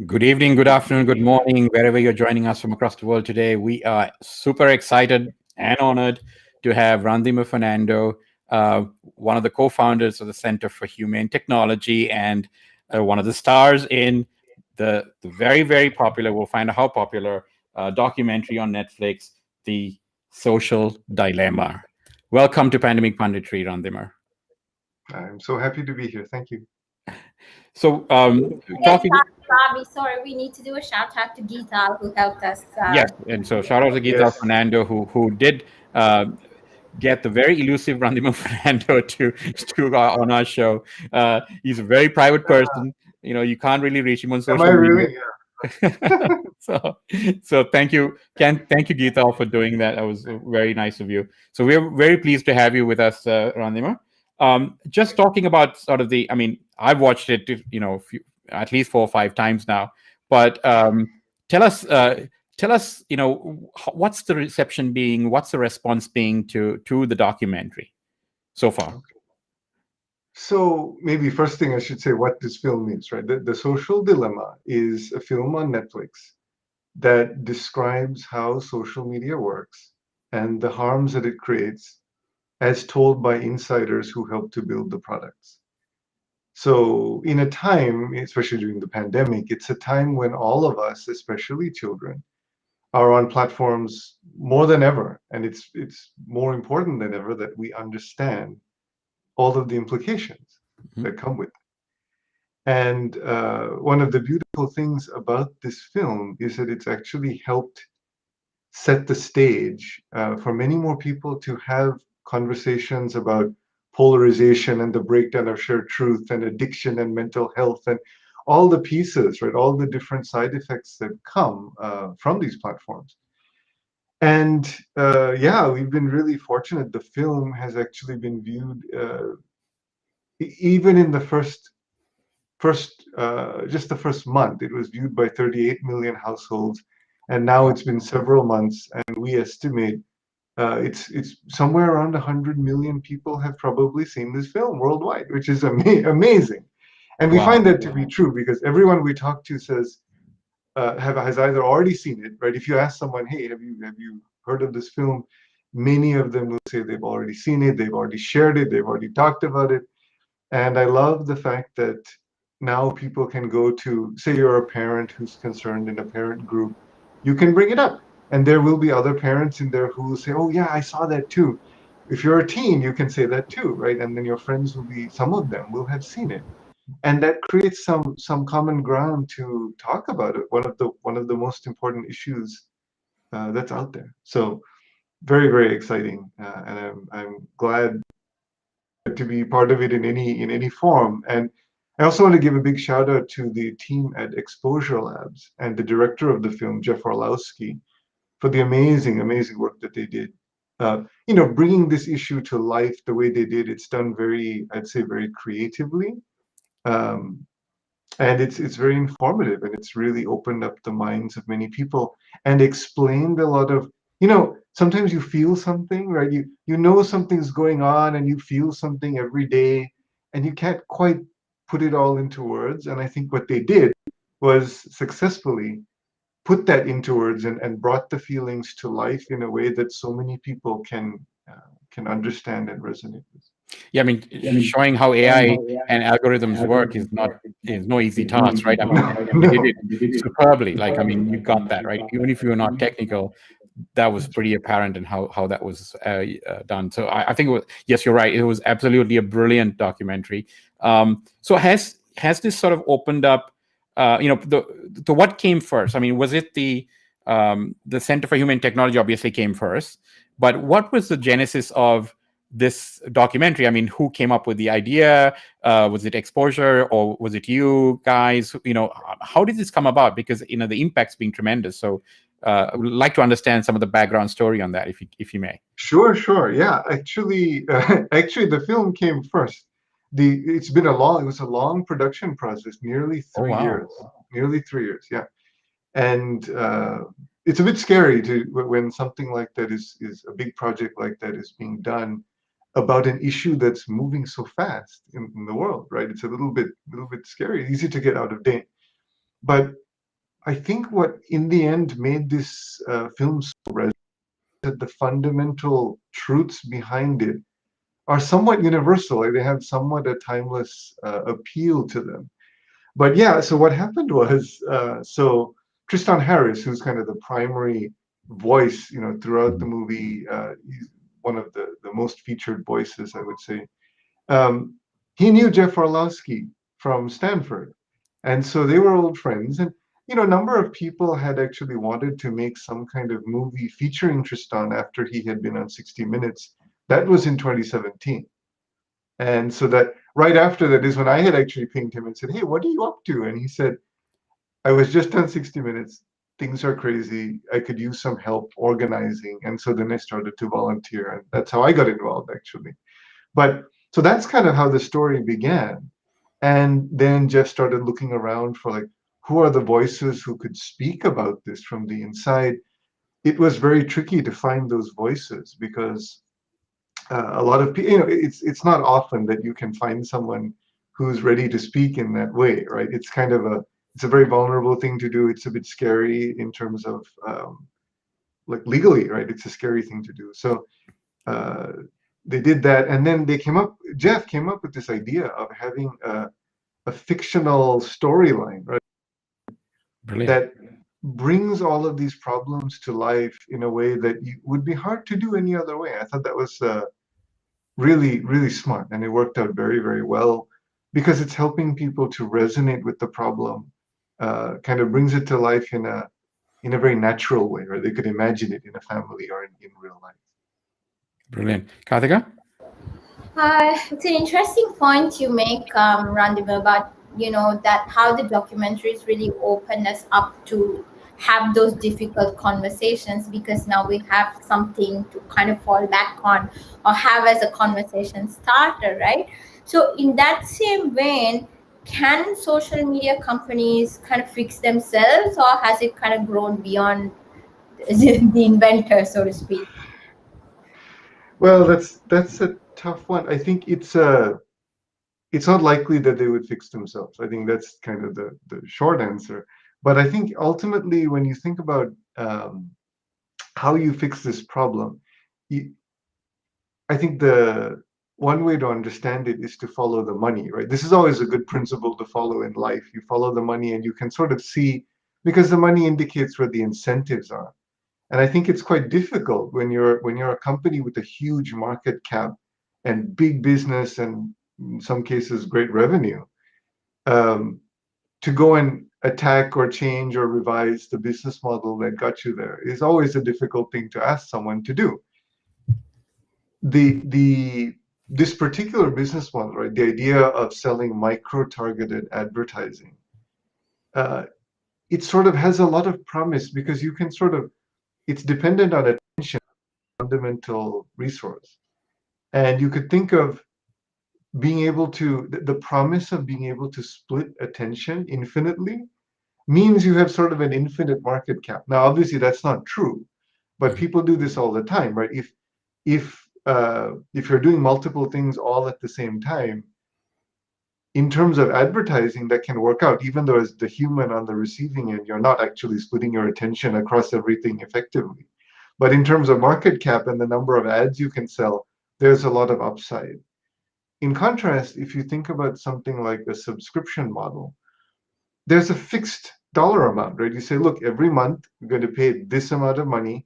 Good evening, good afternoon, good morning, wherever you're joining us from across the world today. We are super excited and honored to have Randima Fernando, one of the co-founders of the Center for Humane Technology and one of the stars in the very, very popular, we'll find out how popular, documentary on Netflix, The Social Dilemma. Welcome to Pandemic Punditry, Randima. I'm so happy to be here. Thank you. So, Yes, talking. Bobby, sorry, we need to do a shout out to Geeta who helped us. Yes, and so shout out to Geeta Yes. Fernando who did uh, get the very elusive Randima Fernando to on our show. He's a very private person. You know, you can't really reach him on Am I social media. really? Yeah. so, so thank you, Geeta, for doing that. That was very nice of you. So we're very pleased to have you with us, Randima. Just talking about sort of I mean, I've watched it, at least 4 or 5 times now. But tell us, tell us, what's the reception being? What's the response being to the documentary so far? So maybe first thing I should say what this film is, right? The Social Dilemma is a film on Netflix that describes how social media works and the harms that it creates as told by insiders who help to build the products. So in a time, especially during the pandemic, it's a time when all of us, especially children, are on platforms more than ever, and it's more important than ever that we understand all of the implications Mhm. that come with it. And one of the beautiful things about this film is that it's actually helped set the stage for many more people to have conversations about polarization and the breakdown of shared truth and addiction and mental health and all the pieces, right? All the different side effects that come from these platforms. And yeah, we've been really fortunate. The film has actually been viewed even in the just the first month. It was viewed by 38 million households, and now Wow. it's been several months, and we estimate it's somewhere around 100 million people have probably seen this film worldwide, which is amazing. And we Wow. find that to be true because everyone we talk to says has either already seen it, right? If you ask someone, hey, have you heard of this film? Many of them will say they've already seen it, they've already shared it, they've already talked about it. And I love the fact that now people can go to, say you're a parent who's concerned in a parent group, you can bring it up. And there will be other parents in there who will say, oh, yeah, I saw that too. If you're a teen, you can say that too, right? And then your friends will be, some of them will have seen it. And that creates some common ground to talk about it. One of the most important issues that's out there. So very, very exciting. And I'm glad to be part of it in any form. And I also want to give a big shout out to the team at Exposure Labs and the director of the film, Jeff Orlowski, for the amazing, amazing work that they did. Bringing this issue to life the way they did, it's done very, I'd say, very creatively, um, and it's very informative, and it's really opened up the minds of many people and explained a lot of, sometimes you feel something, right? You know something's going on and you feel something every day and you can't quite put it all into words. And I think what they did was successfully put that into words and brought the feelings to life in a way that so many people can understand and resonate with. Yeah, I mean, showing how AI and algorithms work is no easy task, right? I mean, and you did No. it superbly. Like, I mean, you got that right. Even if you're not technical, that was pretty apparent in how that was done. So I think it was, yes, you're right. It was absolutely a brilliant documentary. So has this sort of opened up? The what came first? I mean, was it the Center for Human Technology? Obviously came first, but what was the genesis of this documentary? I mean, who came up with the idea? Was it Exposure, or was it you guys? How did this come about? Because the impact's been tremendous. So I would like to understand some of the background story on that, if you may. Sure, sure. Yeah, actually, actually, the film came first. It was a long production process, nearly Oh three wow! years, nearly 3 years. Yeah, and it's a bit scary when something like that is a big project like that is being done about an issue that's moving so fast in the world, right? It's a little bit scary, easy to get out of date. But I think what in the end made this film so resonant, that the fundamental truths behind it are somewhat universal. Like they have somewhat a timeless appeal to them. But yeah, so what happened was, so Tristan Harris, who's kind of the primary voice, throughout the movie, he's one of the most featured voices, I would say. Um, he knew Jeff Orlowski from Stanford, and so they were old friends. And a number of people had actually wanted to make some kind of movie featuring Tristan after he had been on 60 Minutes. That was in 2017. And so that right after that is when I had actually pinged him and said, "Hey, what are you up to?" And he said, "I was just on 60 Minutes. Things are crazy. I could use some help organizing." And so then I started to volunteer. And that's how I got involved, actually. But so that's kind of how the story began. And then Jeff started looking around for like, who are the voices who could speak about this from the inside? It was very tricky to find those voices because a lot of people, it's not often that you can find someone who's ready to speak in that way, right? It's a very vulnerable thing to do. It's a bit scary in terms of like legally, right? It's a scary thing to do. So uh, they did that, and then Jeff came up with this idea of having a fictional storyline, right? Brilliant. That brings all of these problems to life in a way that would be hard to do any other way. I thought that was really, really smart. And it worked out very, very well because it's helping people to resonate with the problem, kind of brings it to life in a very natural way, or they could imagine it in a family or in real life. Brilliant. Karthika? It's an interesting point you make, Randima, about that how the documentaries really open us up to have those difficult conversations, because now we have something to kind of fall back on or have as a conversation starter, right? So in that same vein, can social media companies kind of fix themselves, or has it kind of grown beyond the inventor, so to speak? Well, that's a tough one. I think it's not likely that they would fix themselves. I think that's kind of the short answer. But I think ultimately, when you think about how you fix this problem, you, I think the one way to understand it is to follow the money, right? This is always a good principle to follow in life. You follow the money and you can sort of see, because the money indicates where the incentives are. And I think it's quite difficult when you're a company with a huge market cap and big business and in some cases great revenue, um, to go and attack or change or revise the business model that got you there is always a difficult thing to ask someone to do. The this particular business model, right? The idea of selling micro-targeted advertising, uh, it sort of has a lot of promise because you can sort of, it's dependent on attention, fundamental resource. And you could think of being able to, the promise of being able to split attention infinitely means you have sort of an infinite market cap. Now, obviously, that's not true, but people do this all the time, right? If you're doing multiple things all at the same time, in terms of advertising, that can work out, even though as the human on the receiving end, you're not actually splitting your attention across everything effectively. But in terms of market cap and the number of ads you can sell, there's a lot of upside. In contrast, if you think about something like a subscription model, there's a fixed dollar amount, right? You say, look, every month you're going to pay this amount of money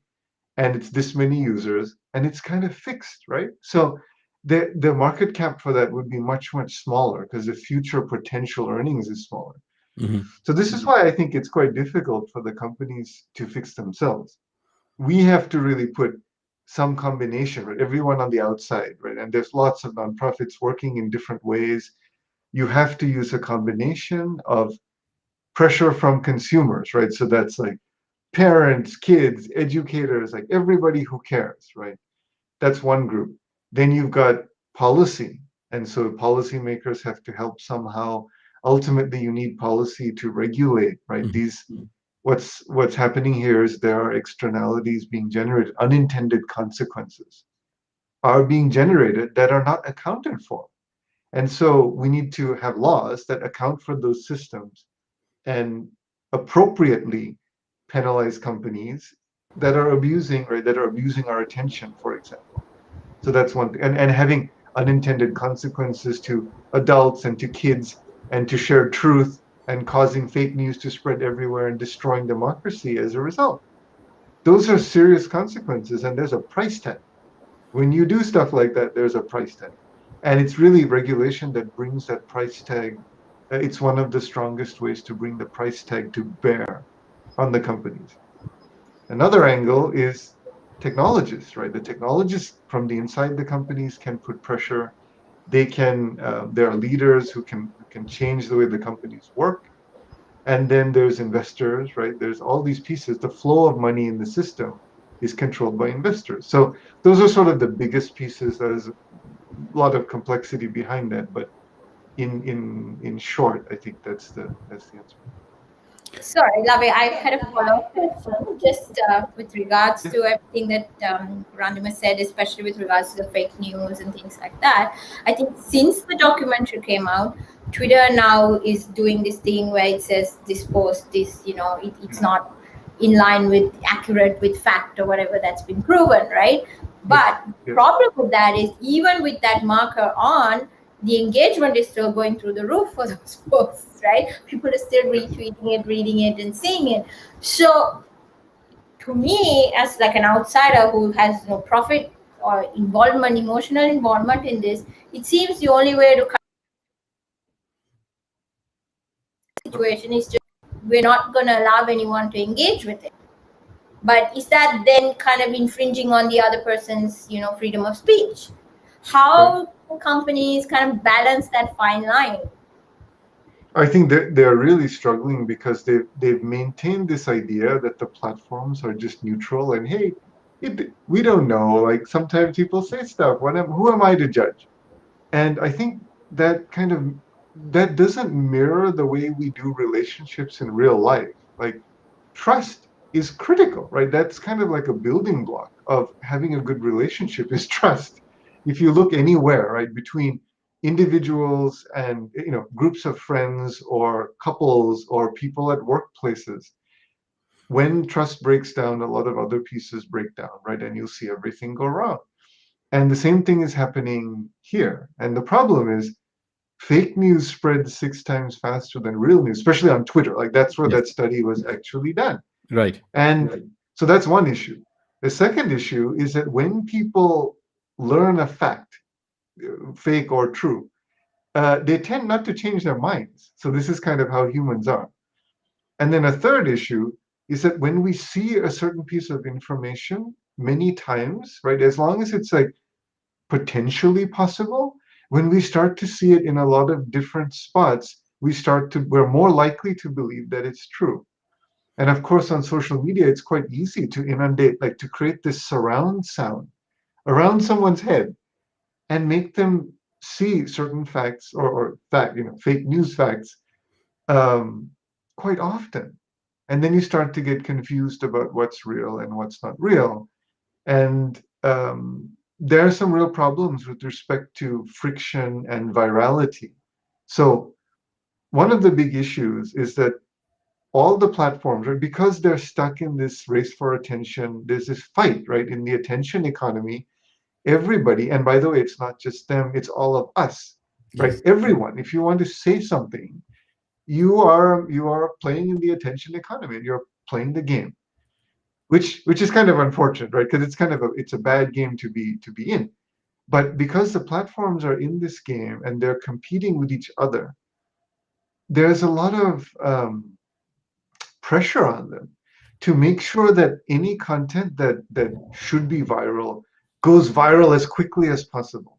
and it's this many users, and it's kind of fixed, right? So the market cap for that would be much, much smaller because the future potential earnings is smaller. Mm-hmm. So this is why I think it's quite difficult for the companies to fix themselves. We have to really put some combination, right? Everyone on the outside, right? And there's lots of nonprofits working in different ways. You have to use a combination of pressure from consumers, right? So that's like parents, kids, educators, like everybody who cares, right? That's one group. Then you've got policy. And so policymakers have to help somehow. Ultimately, you need policy to regulate, right? Mm-hmm. What's happening here is there are externalities being generated, unintended consequences are being generated that are not accounted for. And so we need to have laws that account for those systems and appropriately penalize companies that are abusing, right, that are abusing our attention, for example. So that's one thing. And having unintended consequences to adults and to kids and to share truth and causing fake news to spread everywhere and destroying democracy as a result. Those are serious consequences, and there's a price tag. When you do stuff like that, there's a price tag. And it's really regulation that brings that price tag. It's one of the strongest ways to bring the price tag to bear on the companies. Another angle is technologists, right? The technologists from the inside the companies can put pressure. They can, there are leaders who can change the way the companies work. And then there's investors, right? There's all these pieces. The flow of money in the system is controlled by investors. So those are sort of the biggest pieces. There's a lot of complexity behind that, but in short, I think that's the answer. Sorry, Lavi, I had a follow-up question just with regards to everything that Randima said, especially with regards to the fake news and things like that. I think since the documentary came out, Twitter now is doing this thing where it says this post, this, it's not in line with accurate with fact or whatever that's been proven, right? But the problem with that is even with that marker on, the engagement is still going through the roof for those posts, right? People are still retweeting it, reading it, and seeing it. So to me, as like an outsider who has no profit or involvement, emotional involvement in this, it seems the only way to cut the situation is just we're not going to allow anyone to engage with it. But is that then kind of infringing on the other person's, freedom of speech? How companies kind of balance that fine line? I think they're really struggling because they've maintained this idea that the platforms are just neutral and hey, we don't know. Like sometimes people say stuff. Who am I to judge? And I think that doesn't mirror the way we do relationships in real life. Like trust is critical, right? That's kind of like a building block of having a good relationship is trust. If you look anywhere, right, between individuals and groups of friends or couples or people at workplaces, when trust breaks down, a lot of other pieces break down, right? And you'll see everything go wrong. And the same thing is happening here. And the problem is fake news spreads 6 times faster than real news, especially on Twitter. Like that's where that study was actually done. Right. And so that's one issue. The second issue is that when people learn a fact, fake or true, they tend not to change their minds. So this is kind of how humans are. And then a third issue is that when we see a certain piece of information many times, right, as long as it's like potentially possible, when we start to see it in a lot of different spots, we're more likely to believe that it's true. And of course, on social media, it's quite easy to inundate, like to create this surround sound around someone's head and make them see certain facts or fake news facts quite often. And then you start to get confused about what's real and what's not real. And there are some real problems with respect to friction and virality. So one of the big issues is that all the platforms, right, because they're stuck in this race for attention, there's this fight, right, in the attention economy. Everybody, and by the way, it's not just them, it's all of us, right? Yes. Everyone, if you want to say something, you are playing in the attention economy, and you're playing the game, which is kind of unfortunate, right? Because it's a bad game to be in. But because the platforms are in this game and they're competing with each other, there's a lot of pressure on them to make sure that any content that should be viral goes viral as quickly as possible.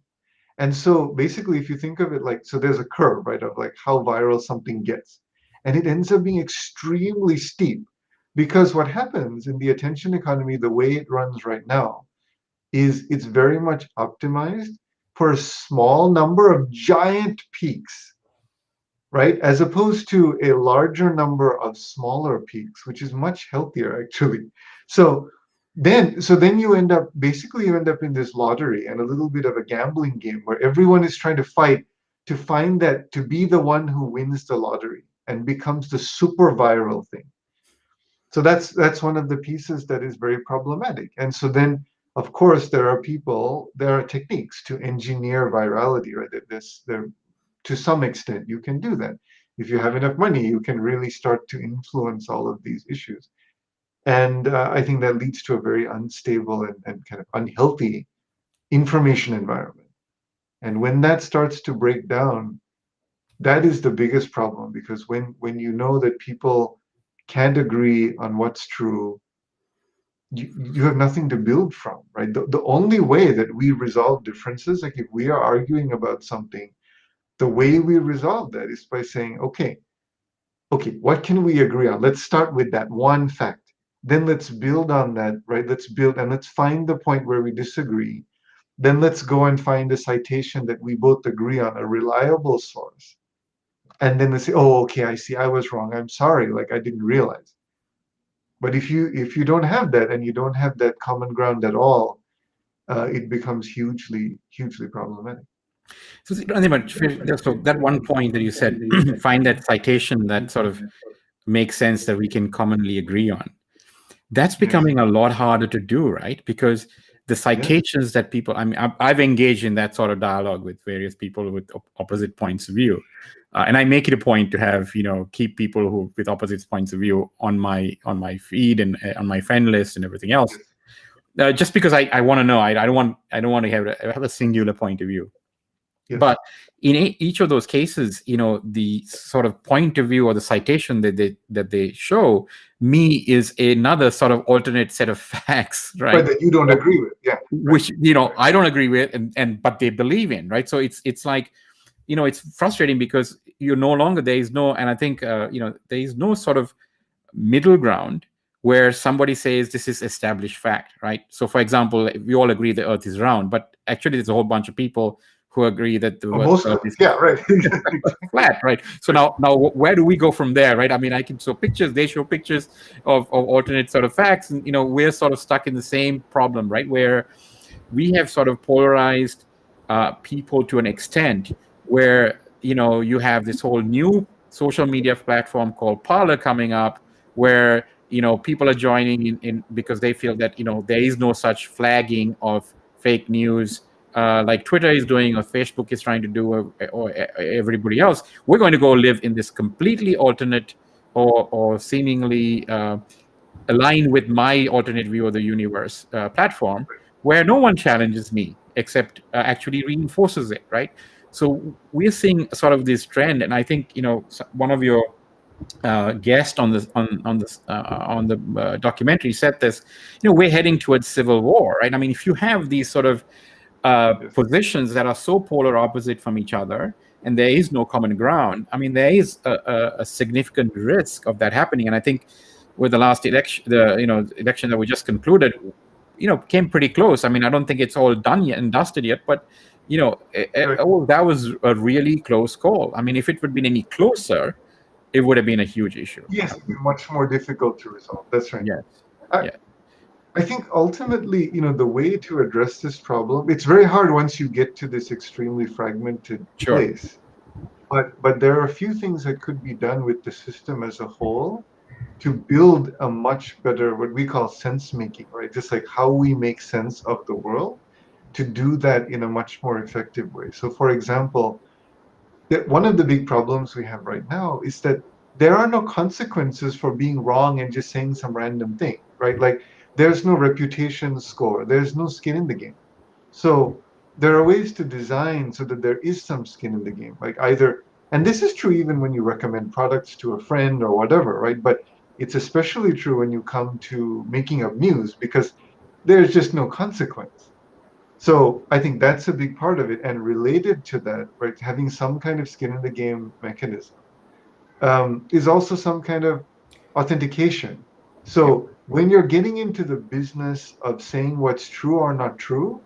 And so basically, if you think of it like, so there's a curve, right, of like how viral something gets. And it ends up being extremely steep because what happens in the attention economy, the way it runs right now, is it's very much optimized for a small number of giant peaks, right? As opposed to a larger number of smaller peaks, which is much healthier actually. So then you end up in this lottery and a little bit of a gambling game where everyone is trying to fight to find that to be the one who wins the lottery. and becomes the super viral thing. So that's one of the pieces that is very problematic. And so then, of course, there are techniques to engineer virality, right? To some extent, you can do that. If you have enough money, you can really start to influence all of these issues. And I think that leads to a very unstable and kind of unhealthy information environment. And when that starts to break down, that is the biggest problem, because when you know that people can't agree on what's true, you have nothing to build from, right? The only way that we resolve differences, like if we are arguing about something, the way we resolve that is by saying, okay, what can we agree on? Let's start with that one fact. Then let's build on that, right? Let's build and let's find the point where we disagree. Then let's go and find a citation that we both agree on, a reliable source. And then they say, oh, okay, I see, I was wrong. I'm sorry, like I didn't realize. But if you don't have that and you don't have that common ground at all, it becomes hugely problematic. So, so that one point that you said, find that citation that sort of makes sense that we can commonly agree on. That's becoming a lot harder to do, right? Because the citations that people, I mean, I've engaged in that sort of dialogue with various people with opposite points of view. And I make it a point to have, keep people who with opposite points of view on my feed and on my friend list and everything else. Just because I want to know, I don't want to have a singular point of view. Yes. But in each of those cases, the sort of point of view or the citation that they show me is another sort of alternate set of facts, right? But that you don't agree with, yeah. Which I don't agree with, but they believe in, right? So it's like, it's frustrating because there is no, and I think there is no sort of middle ground where somebody says this is established fact, right? So, for example, we all agree the Earth is round, but actually there's a whole bunch of people who agree that the Earth is flat, right? So now where do we go from there, right? I mean, they show pictures of alternate sort of facts, and we're sort of stuck in the same problem, right? Where we have sort of polarized people to an extent where you have this whole new social media platform called Parler coming up, where people are joining in because they feel that there is no such flagging of fake news like Twitter is doing or Facebook is trying to do or everybody else. We're going to go live in this completely alternate or seemingly aligned with my alternate view of the universe platform, where no one challenges me except actually reinforces it, right? So we're seeing sort of this trend, and I think one of your guest on the documentary said this. We're heading towards civil war, right? I mean, if you have these sort of positions that are so polar opposite from each other, and there is no common ground, I mean, there is a significant risk of that happening. And I think with the last election, election that we just concluded, came pretty close. I mean, I don't think it's all done yet and dusted yet, but that was a really close call. I mean, if it would have been any closer, it would have been a huge issue. Yes, it'd be much more difficult to resolve. That's right. Yes. I think ultimately, the way to address this problem, it's very hard once you get to this extremely fragmented place. But there are a few things that could be done with the system as a whole to build a much better, what we call sense making, right? Just like how we make sense of the world, to do that in a much more effective way. So for example, one of the big problems we have right now is that there are no consequences for being wrong and just saying some random thing, right? Like there's no reputation score, there's no skin in the game. So there are ways to design so that there is some skin in the game, like either, and this is true even when you recommend products to a friend or whatever, right? But it's especially true when you come to making up news, because there's just no consequence. So I think that's a big part of it. And related to that, right, having some kind of skin in the game mechanism is also some kind of authentication. So when you're getting into the business of saying what's true or not true,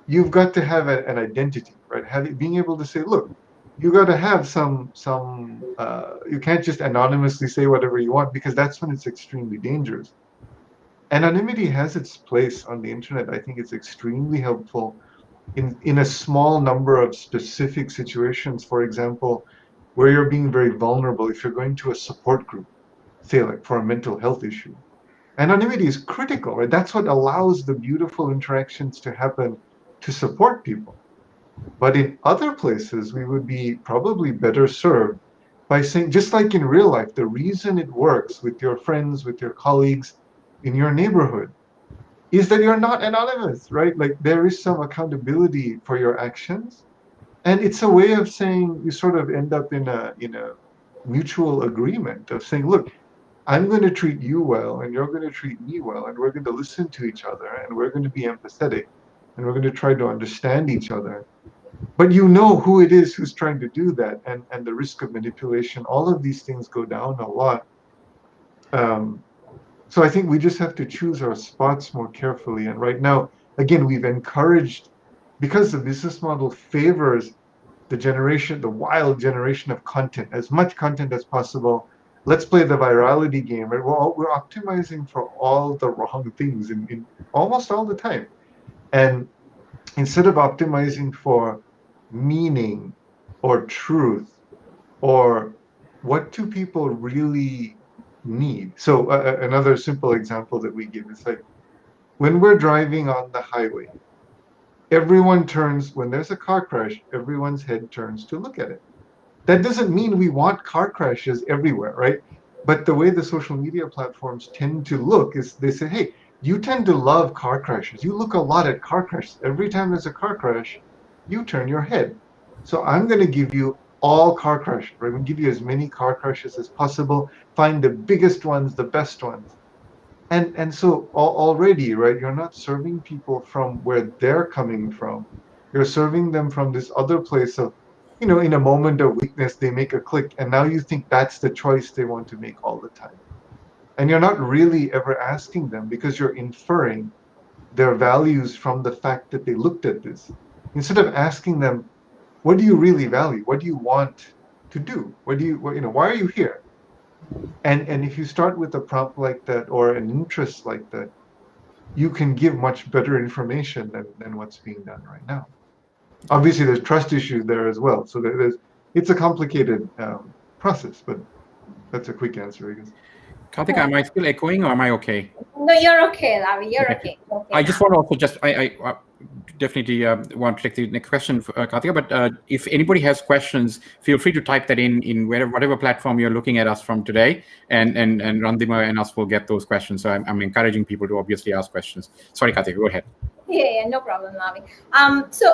you've got to have an identity, right? Being able to say, look, you got to have some you can't just anonymously say whatever you want, because that's when it's extremely dangerous. Anonymity has its place on the internet. I think it's extremely helpful in a small number of specific situations. For example, where you're being very vulnerable, if you're going to a support group, say like for a mental health issue, anonymity is critical, right? That's what allows the beautiful interactions to happen to support people. But in other places, we would be probably better served by saying, just like in real life, the reason it works with your friends, with your colleagues in your neighborhood is that you're not anonymous, right? Like there is some accountability for your actions. And it's a way of saying you sort of end up in a mutual agreement of saying, look, I'm going to treat you well and you're going to treat me well, and we're going to listen to each other and we're going to be empathetic and we're going to try to understand each other. But you know who it is who's trying to do that, and the risk of manipulation, all of these things go down a lot. Um, so I think we just have to choose our spots more carefully. And right now, again, we've encouraged, because the business model favors the wild generation of content, as much content as possible. Let's play the virality game, right? We're optimizing for all the wrong things in almost all the time. And instead of optimizing for meaning or truth or what do people really need. So another simple example that we give is like when we're driving on the highway, everyone turns, when there's a car crash, everyone's head turns to look at it. That doesn't mean we want car crashes everywhere, right? But the way the social media platforms tend to look is they say, hey, you tend to love car crashes. You look a lot at car crashes. Every time there's a car crash, you turn your head. So I'm going to give you all car crashes, right? I'm going to give you as many car crashes as possible. Find the biggest ones, the best ones. And so already, right, you're not serving people from where they're coming from. You're serving them from this other place of, in a moment of weakness, they make a click, and now you think that's the choice they want to make all the time. And you're not really ever asking them because you're inferring their values from the fact that they looked at this. Instead of asking them, what do you really value? What do you want to do? Why are you here? And if you start with a prompt like that or an interest like that, you can give much better information than what's being done right now. Obviously, there's trust issues there as well. So it's a complicated process, but that's a quick answer, I guess. Karthik, am I still echoing or am I okay? No, you're okay, Lavi. You're Okay. okay. I just want to also I definitely want to take the next question, Karthika. But if anybody has questions, feel free to type that in whatever platform you're looking at us from today, and Randima and us will get those questions. So I'm encouraging people to obviously ask questions. Sorry, Karthika, go ahead. Yeah, no problem, Lavi. So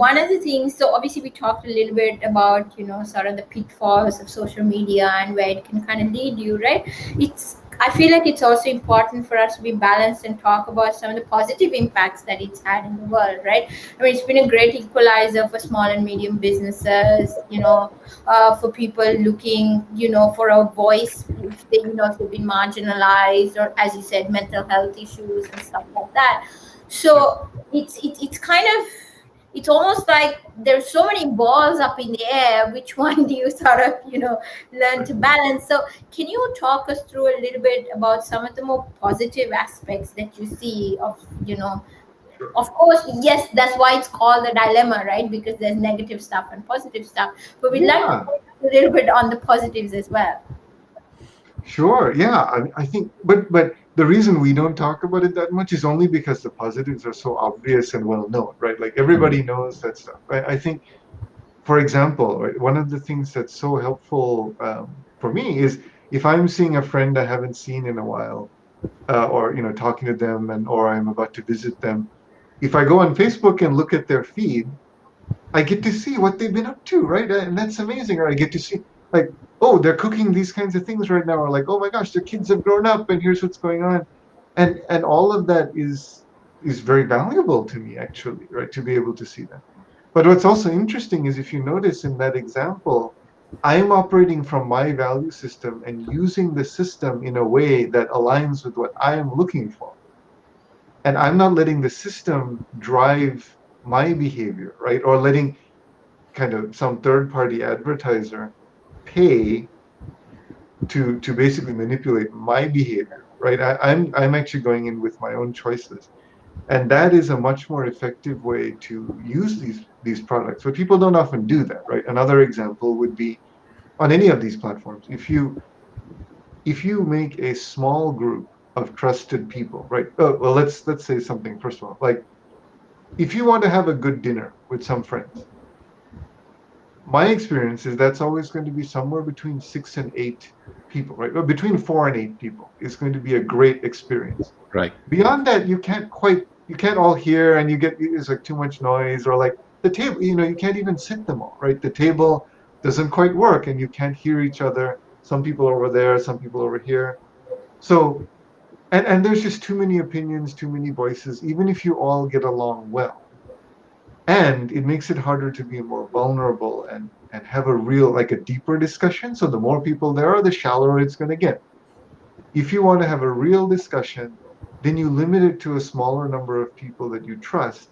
one of the things, so obviously we talked a little bit about, sort of the pitfalls of social media and where it can kind of lead you, right? I feel like it's also important for us to be balanced and talk about some of the positive impacts that it's had in the world, right? I mean, it's been a great equalizer for small and medium businesses, for people looking, for a voice if if they've been marginalized, or as you said, mental health issues and stuff like that. So it's kind of, it's almost like there's so many balls up in the air. Which one do you sort of, learn to balance? So can you talk us through a little bit about some of the more positive aspects that you see of, Sure. of course, yes, that's why it's called the dilemma, right? Because there's negative stuff and positive stuff. But we'd like to talk a little bit on the positives as well. Sure. Yeah. I think, but the reason we don't talk about it that much is only because the positives are so obvious and well known, right? Like everybody knows that stuff. I think, for example, right, one of the things that's so helpful for me is if I'm seeing a friend I haven't seen in a while, or talking to them, or I'm about to visit them. If I go on Facebook and look at their feed, I get to see what they've been up to, right? And that's amazing. Or I get to see, like, oh, they're cooking these kinds of things right now, or like, oh my gosh, their kids have grown up, and here's what's going on, and all of that is very valuable to me, actually, right? To be able to see that. But what's also interesting is if you notice in that example, I'm operating from my value system and using the system in a way that aligns with what I am looking for. And I'm not letting the system drive my behavior, right? Or letting kind of some third-party advertiser pay to basically manipulate my behavior, right? I'm actually going in with my own choices. And that is a much more effective way to use these products. But people don't often do that, right? Another example would be on any of these platforms, if you make a small group of trusted people, right? Well, let's say something first of all. Like, if you want to have a good dinner with some friends, my experience is that's always going to be somewhere between 6 and 8 people, right? Well, between 4 and 8 people is going to be a great experience. Right. Beyond that, you can't all hear, and it's like too much noise, or like the table, you can't even sit them all, right? The table doesn't quite work, and you can't hear each other. Some people over there, some people over here. So, and there's just too many opinions, too many voices, even if you all get along well. And it makes it harder to be more vulnerable and have a real, like a deeper discussion. So the more people there are, the shallower it's going to get. If you want to have a real discussion, then you limit it to a smaller number of people that you trust,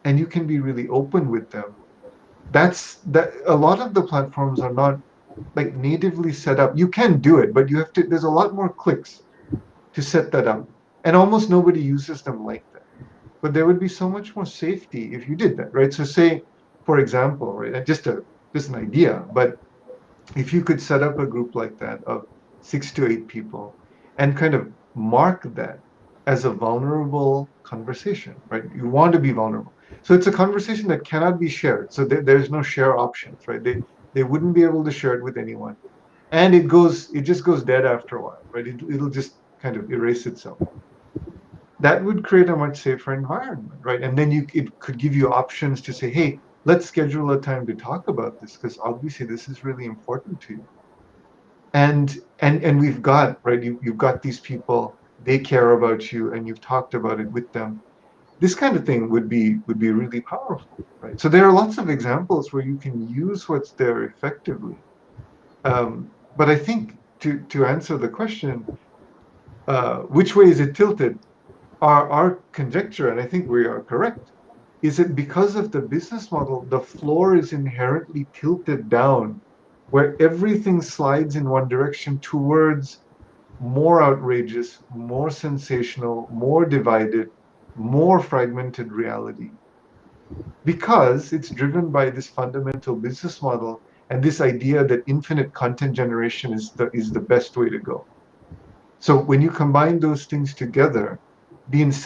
and you can be really open with them. That's that. A lot of the platforms are not like natively set up. You can do it, but there's a lot more clicks to set that up, and almost nobody uses them like that. But there would be so much more safety if you did that, right? So say, for example, right, just an idea, but if you could set up a group like that of 6 to 8 people and kind of mark that as a vulnerable conversation, right? You want to be vulnerable. So it's a conversation that cannot be shared. So there's no share options, right? They wouldn't be able to share it with anyone. And it just goes dead after a while, right? It'll just kind of erase itself. That would create a much safer environment, right? And then it could give you options to say, hey, let's schedule a time to talk about this because obviously this is really important to you. And we've got, right, you've got these people, they care about you, and you've talked about it with them. This kind of thing would be really powerful, right? So there are lots of examples where you can use what's there effectively. But I think to answer the question, which way is it tilted? Our conjecture, and I think we are correct, is that because of the business model, the floor is inherently tilted down, where everything slides in one direction towards more outrageous, more sensational, more divided, more fragmented reality. Because it's driven by this fundamental business model and this idea that infinite content generation is the best way to go. So when you combine those things together,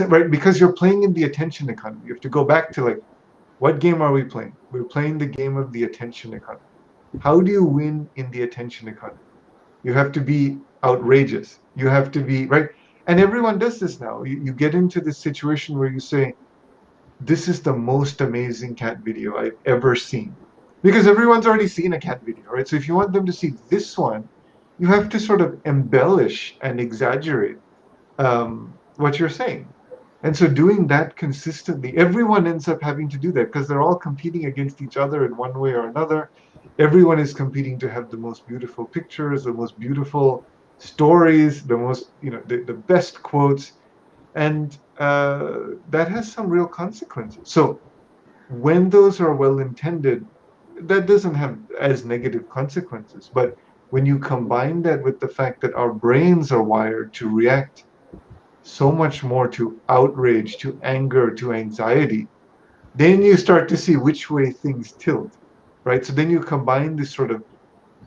right, because you're playing in the attention economy, you have to go back to like, what game are we playing? We're playing the game of the attention economy. How do you win in the attention economy? You have to be outrageous. You have to be, right? And everyone does this now. You get into this situation where you say, this is the most amazing cat video I've ever seen. Because everyone's already seen a cat video, right? So if you want them to see this one, you have to sort of embellish and exaggerate what you're saying. And so doing that consistently, everyone ends up having to do that because they're all competing against each other in one way or another. Everyone is competing to have the most beautiful pictures, the most beautiful stories, the most, the best quotes. And that has some real consequences. So when those are well intended, that doesn't have as negative consequences. But when you combine that with the fact that our brains are wired to react so much more to outrage, to anger, to anxiety, then you start to see which way things tilt, right? So then you combine this sort of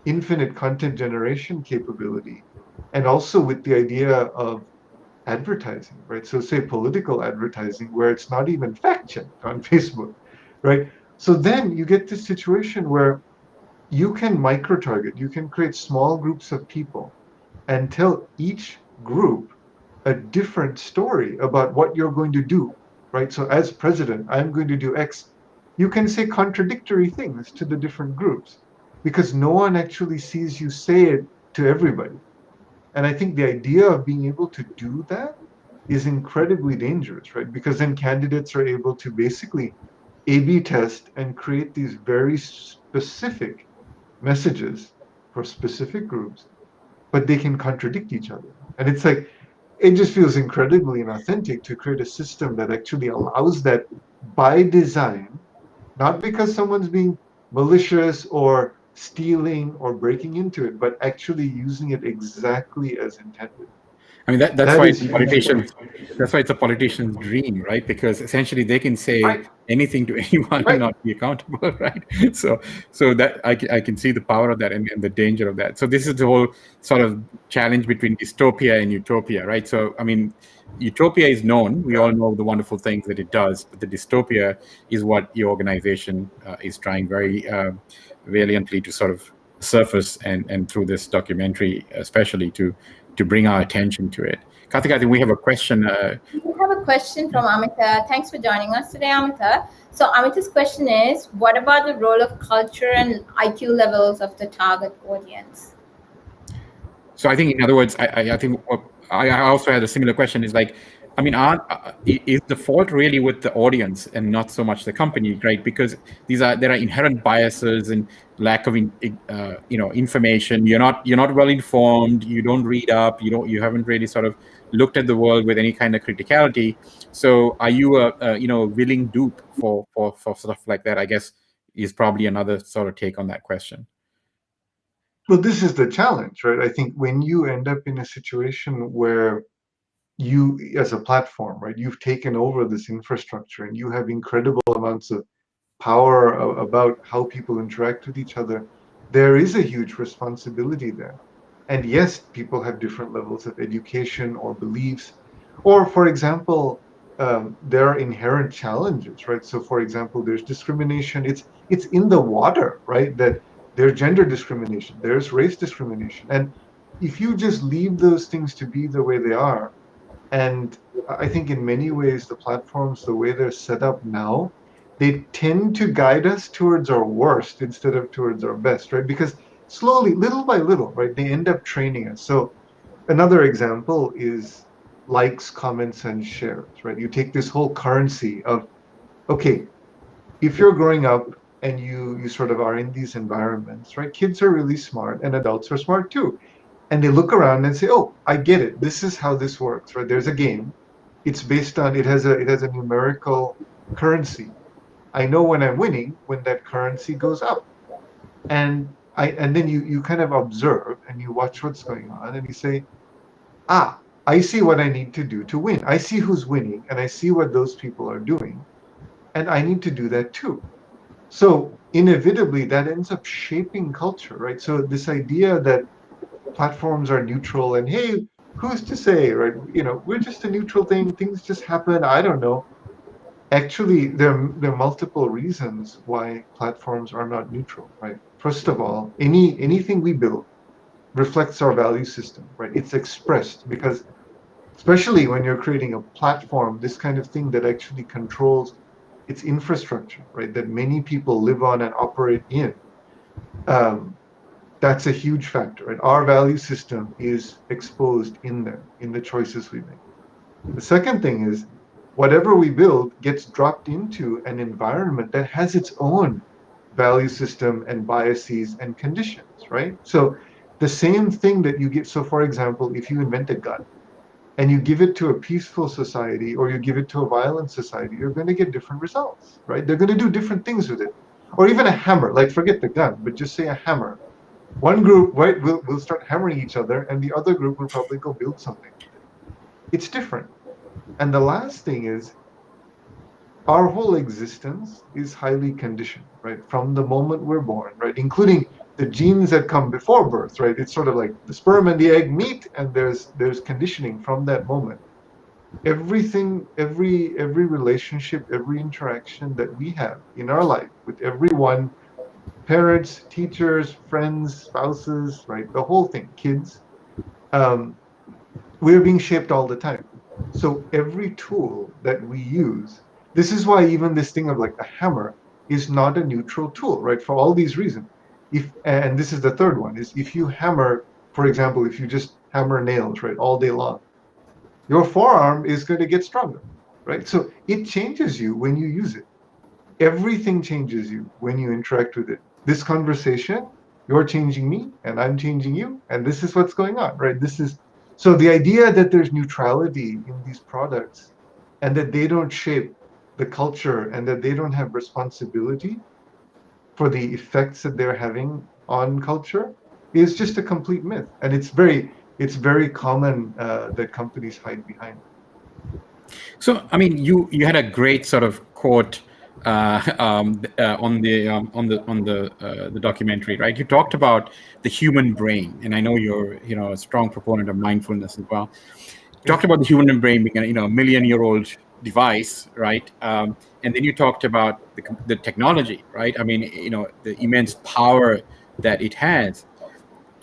infinite content generation capability and also with the idea of advertising, right? So say political advertising where it's not even fact checked on Facebook, right? So then you get this situation where you can micro target, you can create small groups of people and tell each group a different story about what you're going to do, right? So as president, I'm going to do X. You can say contradictory things to the different groups because no one actually sees you say it to everybody. And I think the idea of being able to do that is incredibly dangerous, right? Because then candidates are able to basically A/B test and create these very specific messages for specific groups, but they can contradict each other. And it's like, it just feels incredibly inauthentic to create a system that actually allows that by design, not because someone's being malicious or stealing or breaking into it, but actually using it exactly as intended. I mean, that's That why is it's a huge. that's why it's a politician's dream, right? Because essentially they can say Right. anything to anyone and not be accountable, right? So that I can see the power of that and the danger of that. So this is the whole sort of challenge between dystopia and utopia, right? So I mean, utopia is known. We all know the wonderful things that it does, but the dystopia is what your organization is trying very valiantly to sort of surface and through this documentary, especially to bring our attention to it. Karthik, I think we have a question. We have a question from Amita. Thanks for joining us today, Amita. So Amita's question is, what about the role of culture and IQ levels of the target audience? So I think, in other words, I think I also had a similar question. Is like, I mean, is the fault really with the audience and not so much the company, right? Because there are inherent biases and lack of information. You're not well informed. You don't read up. You haven't really sort of looked at the world with any kind of criticality. So are you a willing dupe for stuff like that? I guess is probably another sort of take on that question. Well, this is the challenge, right? I think when you end up in a situation where you, as a platform, right, you've taken over this infrastructure and you have incredible amounts of power about how people interact with each other, there is a huge responsibility there. And yes, people have different levels of education or beliefs. Or, for example, there are inherent challenges, right? So, for example, there's discrimination. It's in the water, right? That there's gender discrimination, there's race discrimination. And if you just leave those things to be the way they are, and I think in many ways, the platforms, the way they're set up now, they tend to guide us towards our worst instead of towards our best, right? Because slowly, little by little, right, they end up training us. So another example is likes, comments, and shares, right? You take this whole currency of, okay, if you're growing up and you sort of are in these environments, right? Kids are really smart and adults are smart too. And they look around and say, "Oh, I get it. This is how this works, right? There's a game. It's based on it has a numerical currency. I know when I'm winning when that currency goes up." And then you kind of observe and you watch what's going on and you say, "Ah, I see what I need to do to win. I see who's winning and I see what those people are doing, and I need to do that too." So inevitably that ends up shaping culture, right? So this idea that platforms are neutral and hey, who's to say, right? We're just a neutral thing. Things just happen. I don't know. Actually, there are multiple reasons why platforms are not neutral, right? First of all, anything we build reflects our value system, right? It's expressed because, especially when you're creating a platform, this kind of thing that actually controls its infrastructure, right? That many people live on and operate in. Um, that's a huge factor, right? Our value system is exposed in there, in the choices we make. The second thing is whatever we build gets dropped into an environment that has its own value system and biases and conditions, right? So the same thing that you get, so for example, if you invent a gun and you give it to a peaceful society or you give it to a violent society, you're going to get different results, right? They're going to do different things with it. Or even a hammer, like forget the gun, but just say a hammer. One group, right, will start hammering each other, and the other group will probably go build something. It's different. And the last thing is our whole existence is highly conditioned, right? From the moment we're born, right? Including the genes that come before birth, right? It's sort of like the sperm and the egg meet, and there's conditioning from that moment. Everything, every relationship, every interaction that we have in our life with everyone, parents, teachers, friends, spouses, right? The whole thing, kids, um, we're being shaped all the time. So every tool that we use, this is why even this thing of like a hammer is not a neutral tool, right? For all these reasons. And this is the third one, is if you hammer, for example, if you just hammer nails, right, all day long, your forearm is going to get stronger, right? So it changes you when you use it. Everything changes you when you interact with it. This conversation, you're changing me and I'm changing you, and this is what's going on, right? This is so the idea that there's neutrality in these products and that they don't shape the culture and that they don't have responsibility for the effects that they're having on culture is just a complete myth. And it's very common that companies hide behind it. So, I mean, you had a great sort of quote on the documentary, right? You talked about the human brain, and I know you're a strong proponent of mindfulness as well. You talked about the human brain being a million-year-old device, right? And then you talked about the technology, right? I mean, the immense power that it has.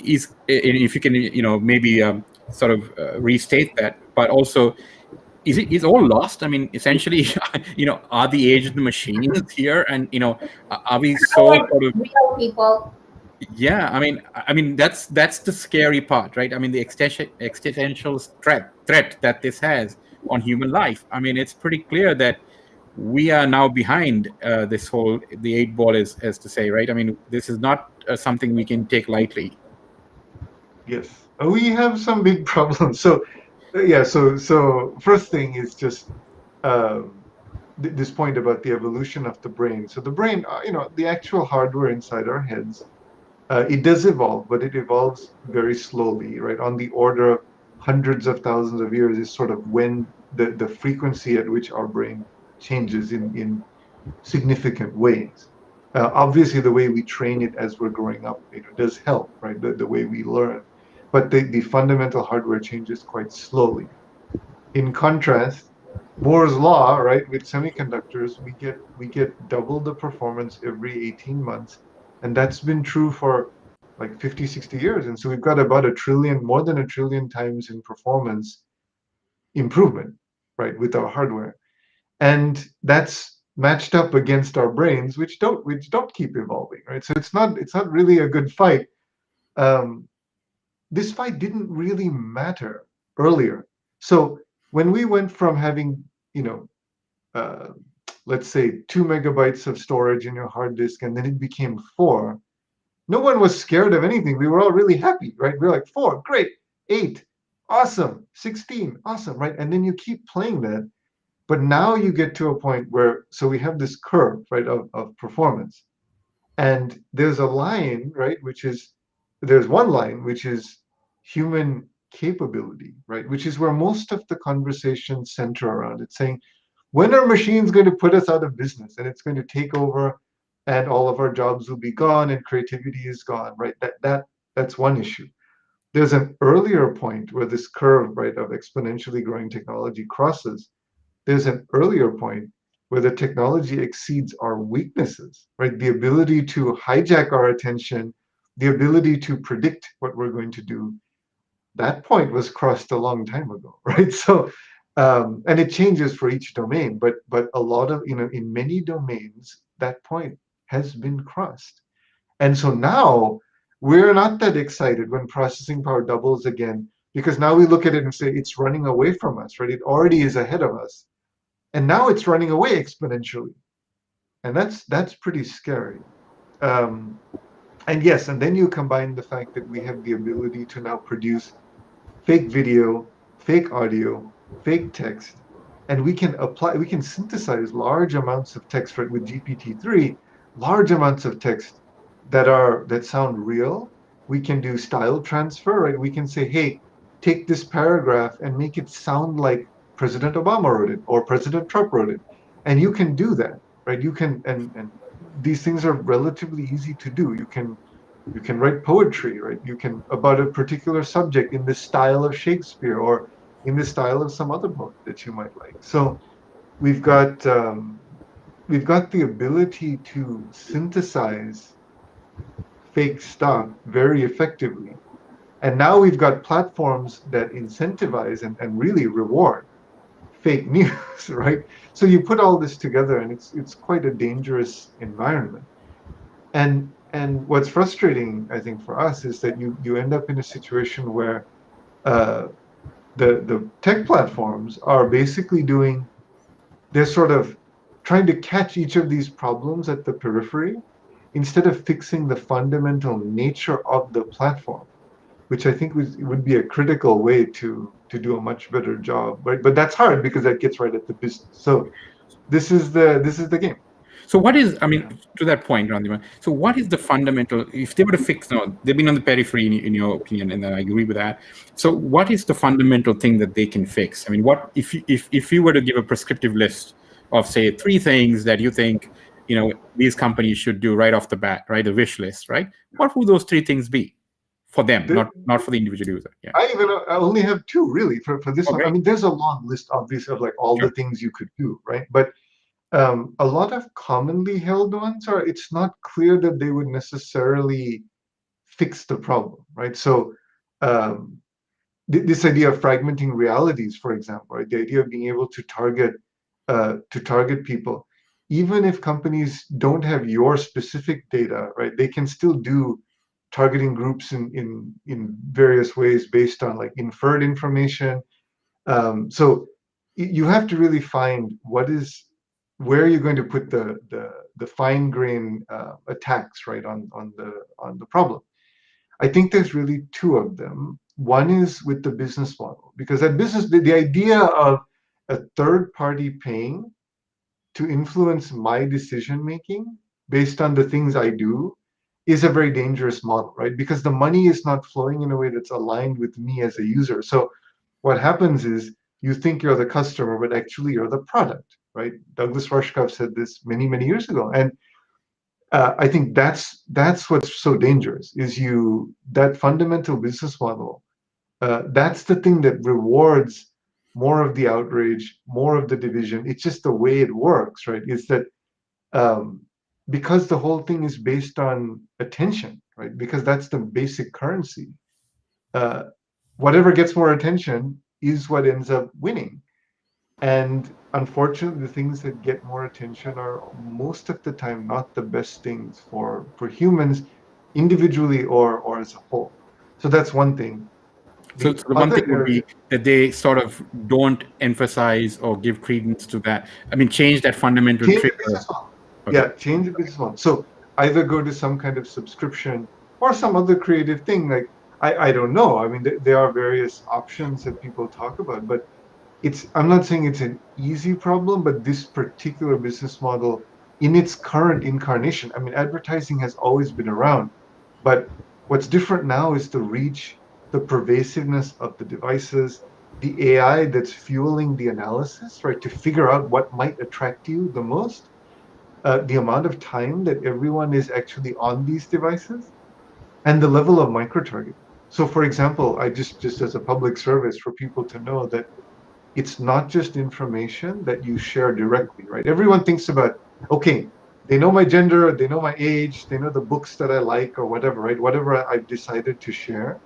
If you can, maybe sort of restate that, but also, is all lost? I mean, essentially, are the age of the machines here, and are we so sort of Real people. yeah? I mean that's the scary part, right? I mean, the existential threat that this has on human life. I mean, it's pretty clear that we are now behind this whole the eight ball, is as to say, right? I mean, this is not something we can take lightly. Yes, we have some big problems. So, yeah. So first thing is just um, this point about the evolution of the brain. So the brain, the actual hardware inside our heads, it does evolve, but it evolves very slowly, right? On the order of hundreds of thousands of years is sort of when the frequency at which our brain changes in significant ways. Obviously, the way we train it as we're growing up, does help, right? The way we learn, but the fundamental hardware changes quite slowly. In contrast, Moore's law, right, with semiconductors, we get double the performance every 18 months, and that's been true for like 50, 60 years. And so we've got about a trillion, more than a trillion times in performance improvement, right, with our hardware. And that's matched up against our brains, which don't keep evolving, right? So it's not really a good fight. Um, this fight didn't really matter earlier. So when we went from having, you know, uh, let's say 2 megabytes of storage in your hard disk, and then it became four, no one was scared of anything. We were all really happy, right? We were like, four, great, eight, awesome, 16, awesome, right? And then you keep playing that. But now you get to a point where, so we have this curve, right, of performance. And there's a line, right, there's one line, which is human capability, right, which is where most of the conversations center around. It's saying, when are machines going to put us out of business and it's going to take over and all of our jobs will be gone and creativity is gone, right? That's one issue. There's an earlier point where this curve, right, of exponentially growing technology crosses. There's an earlier point where the technology exceeds our weaknesses, right? The ability to hijack our attention, the ability to predict what we're going to do. That point was crossed a long time ago, right? So, and it changes for each domain, but a lot of, in many domains, that point has been crossed. And so now we're not that excited when processing power doubles again, because now we look at it and say it's running away from us, right? It already is ahead of us. And now it's running away exponentially. And that's pretty scary. Um, and yes, and then you combine the fact that we have the ability to now produce fake video, fake audio, fake text, and we can synthesize large amounts of text, right, with GPT-3, large amounts of text that sound real. We can do style transfer, right? We can say, hey, take this paragraph and make it sound like President Obama wrote it or President Trump wrote it. And you can do that, right? You can, and these things are relatively easy to do. You can write poetry, right? You can, about a particular subject in the style of Shakespeare or in the style of some other poet that you might like. So we've got the ability to synthesize fake stuff very effectively. And now we've got platforms that incentivize and really reward fake news, right? So you put all this together, and it's quite a dangerous environment. And what's frustrating, I think, for us is that you end up in a situation where uh, the tech platforms are basically they're sort of trying to catch each of these problems at the periphery instead of fixing the fundamental nature of the platform, which I think would be a critical way to do a much better job. But that's hard because that gets right at the business. So this is the game. So what is, I mean, to that point, Randima, so what is the fundamental, if they were to fix, no, they've been on the periphery in your opinion, and I agree with that. So what is the fundamental thing that they can fix? I mean, what, if you were to give a prescriptive list of, say, 3 things that you think, these companies should do right off the bat, right? A wish list, right? What would those 3 things be for them, not for the individual user? Yeah. I only have 2 really for this one. I mean, there's a long list, obviously, of like all the things you could do, right? But a lot of commonly held ones are, it's not clear that they would necessarily fix the problem, right? So this idea of fragmenting realities, for example, right? The idea of being able to target people, even if companies don't have your specific data, right? They can still do targeting groups in various ways based on like inferred information. So you have to really find where you're going to put the fine grain attacks, right, on the problem. I think there's really 2 of them. One is with the business model, because the idea of a third party paying to influence my decision making based on the things I do is a very dangerous model, right? Because the money is not flowing in a way that's aligned with me as a user. So what happens is you think you're the customer, but actually you're the product, right? Douglas Rushkoff said this many, many years ago. And I think that's what's so dangerous, is that fundamental business model. That's the thing that rewards more of the outrage, more of the division. It's just the way it works, right? Is that because the whole thing is based on attention, right? Because that's the basic currency. Whatever gets more attention is what ends up winning. And unfortunately, the things that get more attention are most of the time not the best things for humans, individually or as a whole. So that's one thing. So the one thing would be that they sort of don't emphasize or give credence to that. I mean, change that fundamental trigger. Yeah, change the business model. So either go to some kind of subscription or some other creative thing. Like I don't know. I mean, there are various options that people talk about, but I'm not saying it's an easy problem, but this particular business model in its current incarnation, I mean, advertising has always been around, but what's different now is the reach, the pervasiveness of the devices, the AI that's fueling the analysis, right, to figure out what might attract you the most, the amount of time that everyone is actually on these devices, and the level of micro-targeting. So for example, I just as a public service for people to know that it's not just information that you share directly, right? Everyone thinks about, okay, they know my gender, they know my age, they know the books that I like or whatever, right? Whatever I've decided to share.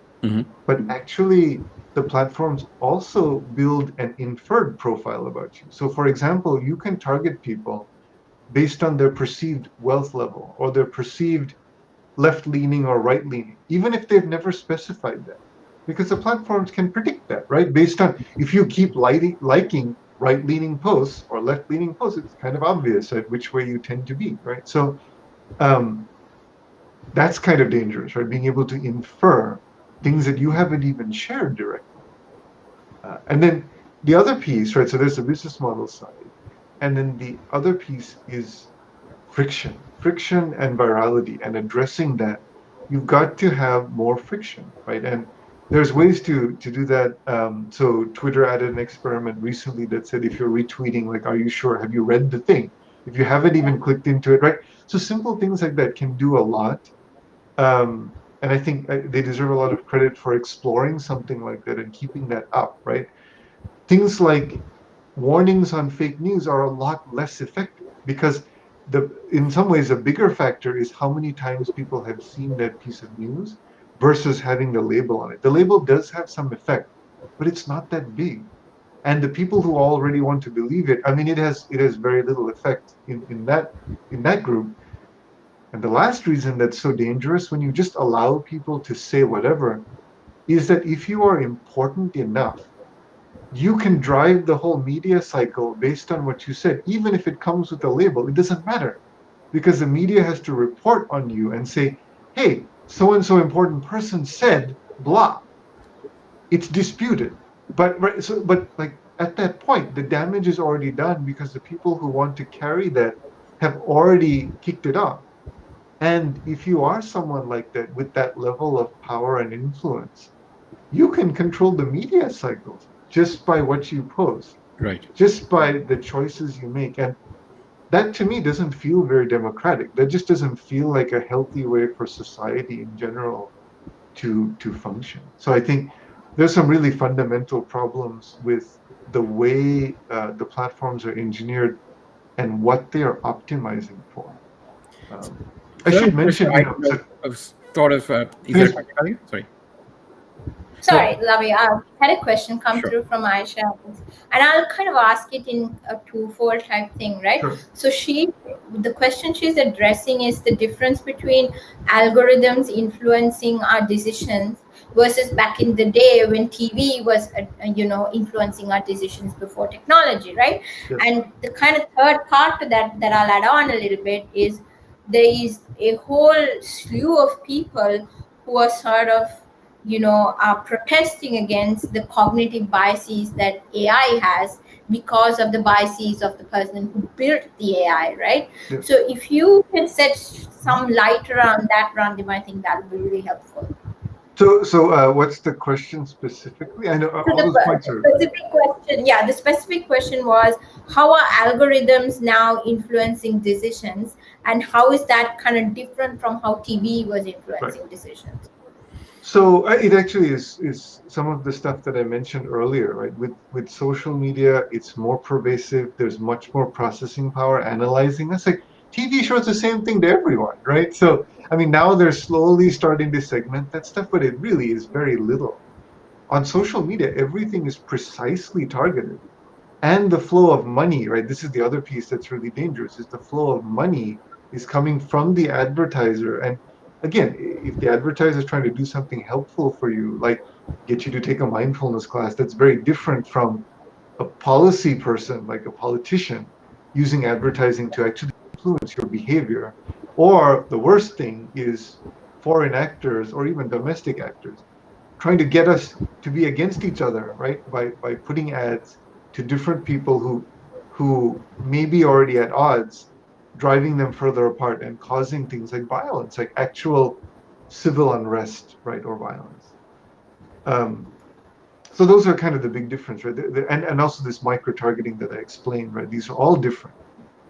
But actually, the platforms also build an inferred profile about you. So for example, you can target people based on their perceived wealth level or their perceived left-leaning or right-leaning, even if they've never specified that. Because the platforms can predict that, right? Based on, if you keep liking right-leaning posts or left-leaning posts, it's kind of obvious at which way you tend to be, right? So that's kind of dangerous, right? Being able to infer things that you haven't even shared directly. And then the other piece, right? So there's the business model side. And then the other piece is friction and virality, and addressing that. You've got to have more friction, right? And there's ways to do that. So Twitter added an experiment recently that said, if you're retweeting, like, are you sure? Have you read the thing? If you haven't even clicked into it, right? So simple things like that can do a lot. And I think they deserve a lot of credit for exploring something like that and keeping that up, right? Things like warnings on fake news are a lot less effective, because in some ways a bigger factor is how many times people have seen that piece of news versus having the label on it. The label does have some effect, but it's not that big. And the people who already want to believe it, I mean, it has very little effect in that group. And the last reason that's so dangerous, when you just allow people to say whatever, is that if you are important enough, you can drive the whole media cycle based on what you said. Even if it comes with a label, it doesn't matter, because the media has to report on you and say, hey, so and so important person said blah. It's disputed, but like at that point, the damage is already done, because the people who want to carry that have already kicked it off. And if you are someone like that with that level of power and influence, you can control the media cycles just by what you post, Right. just by the choices you make. And that to me doesn't feel very democratic. That just doesn't feel like a healthy way for society in general to function. So I think there's some really fundamental problems with the way the platforms are engineered and what they are optimizing for. I So I have should a question. mention, so I was thought of, is there a finish. question, Kali? Sorry. Sorry, Lavi, I had a question come Sure. through from Aisha, and I'll kind of ask it in a twofold type thing, right? Sure. So the question she's addressing is the difference between algorithms influencing our decisions versus back in the day when TV was, influencing our decisions before technology, right? Yes. And the kind of third part to that I'll add on a little bit is there is a whole slew of people who are sort of are protesting against the cognitive biases that AI has because of the biases of the person who built the AI, right? Yes. So if you can set some light around that, Randima, I think that would be really helpful. So what's the question specifically? I know all those points are. The specific question was, how are algorithms now influencing decisions, and how is that kind of different from how TV was influencing decisions? So it actually is some of the stuff that I mentioned earlier, right? With social media, it's more pervasive. There's much more processing power analyzing us. Like TV shows the same thing to everyone, right? So I mean, now they're slowly starting to segment that stuff, but it really is very little. On social media, everything is precisely targeted. And the flow of money, right? This is the other piece that's really dangerous, is the flow of money is coming from the advertiser. And again, if the advertiser is trying to do something helpful for you, like get you to take a mindfulness class, that's very different from a policy person, like a politician, using advertising to actually influence your behavior. Or the worst thing is foreign actors or even domestic actors trying to get us to be against each other, right? By putting ads to different people who may be already at odds, driving them further apart and causing things like violence, like actual civil unrest, right, or violence. So those are kind of the big difference, right? And also this micro targeting that I explained, right? These are all different,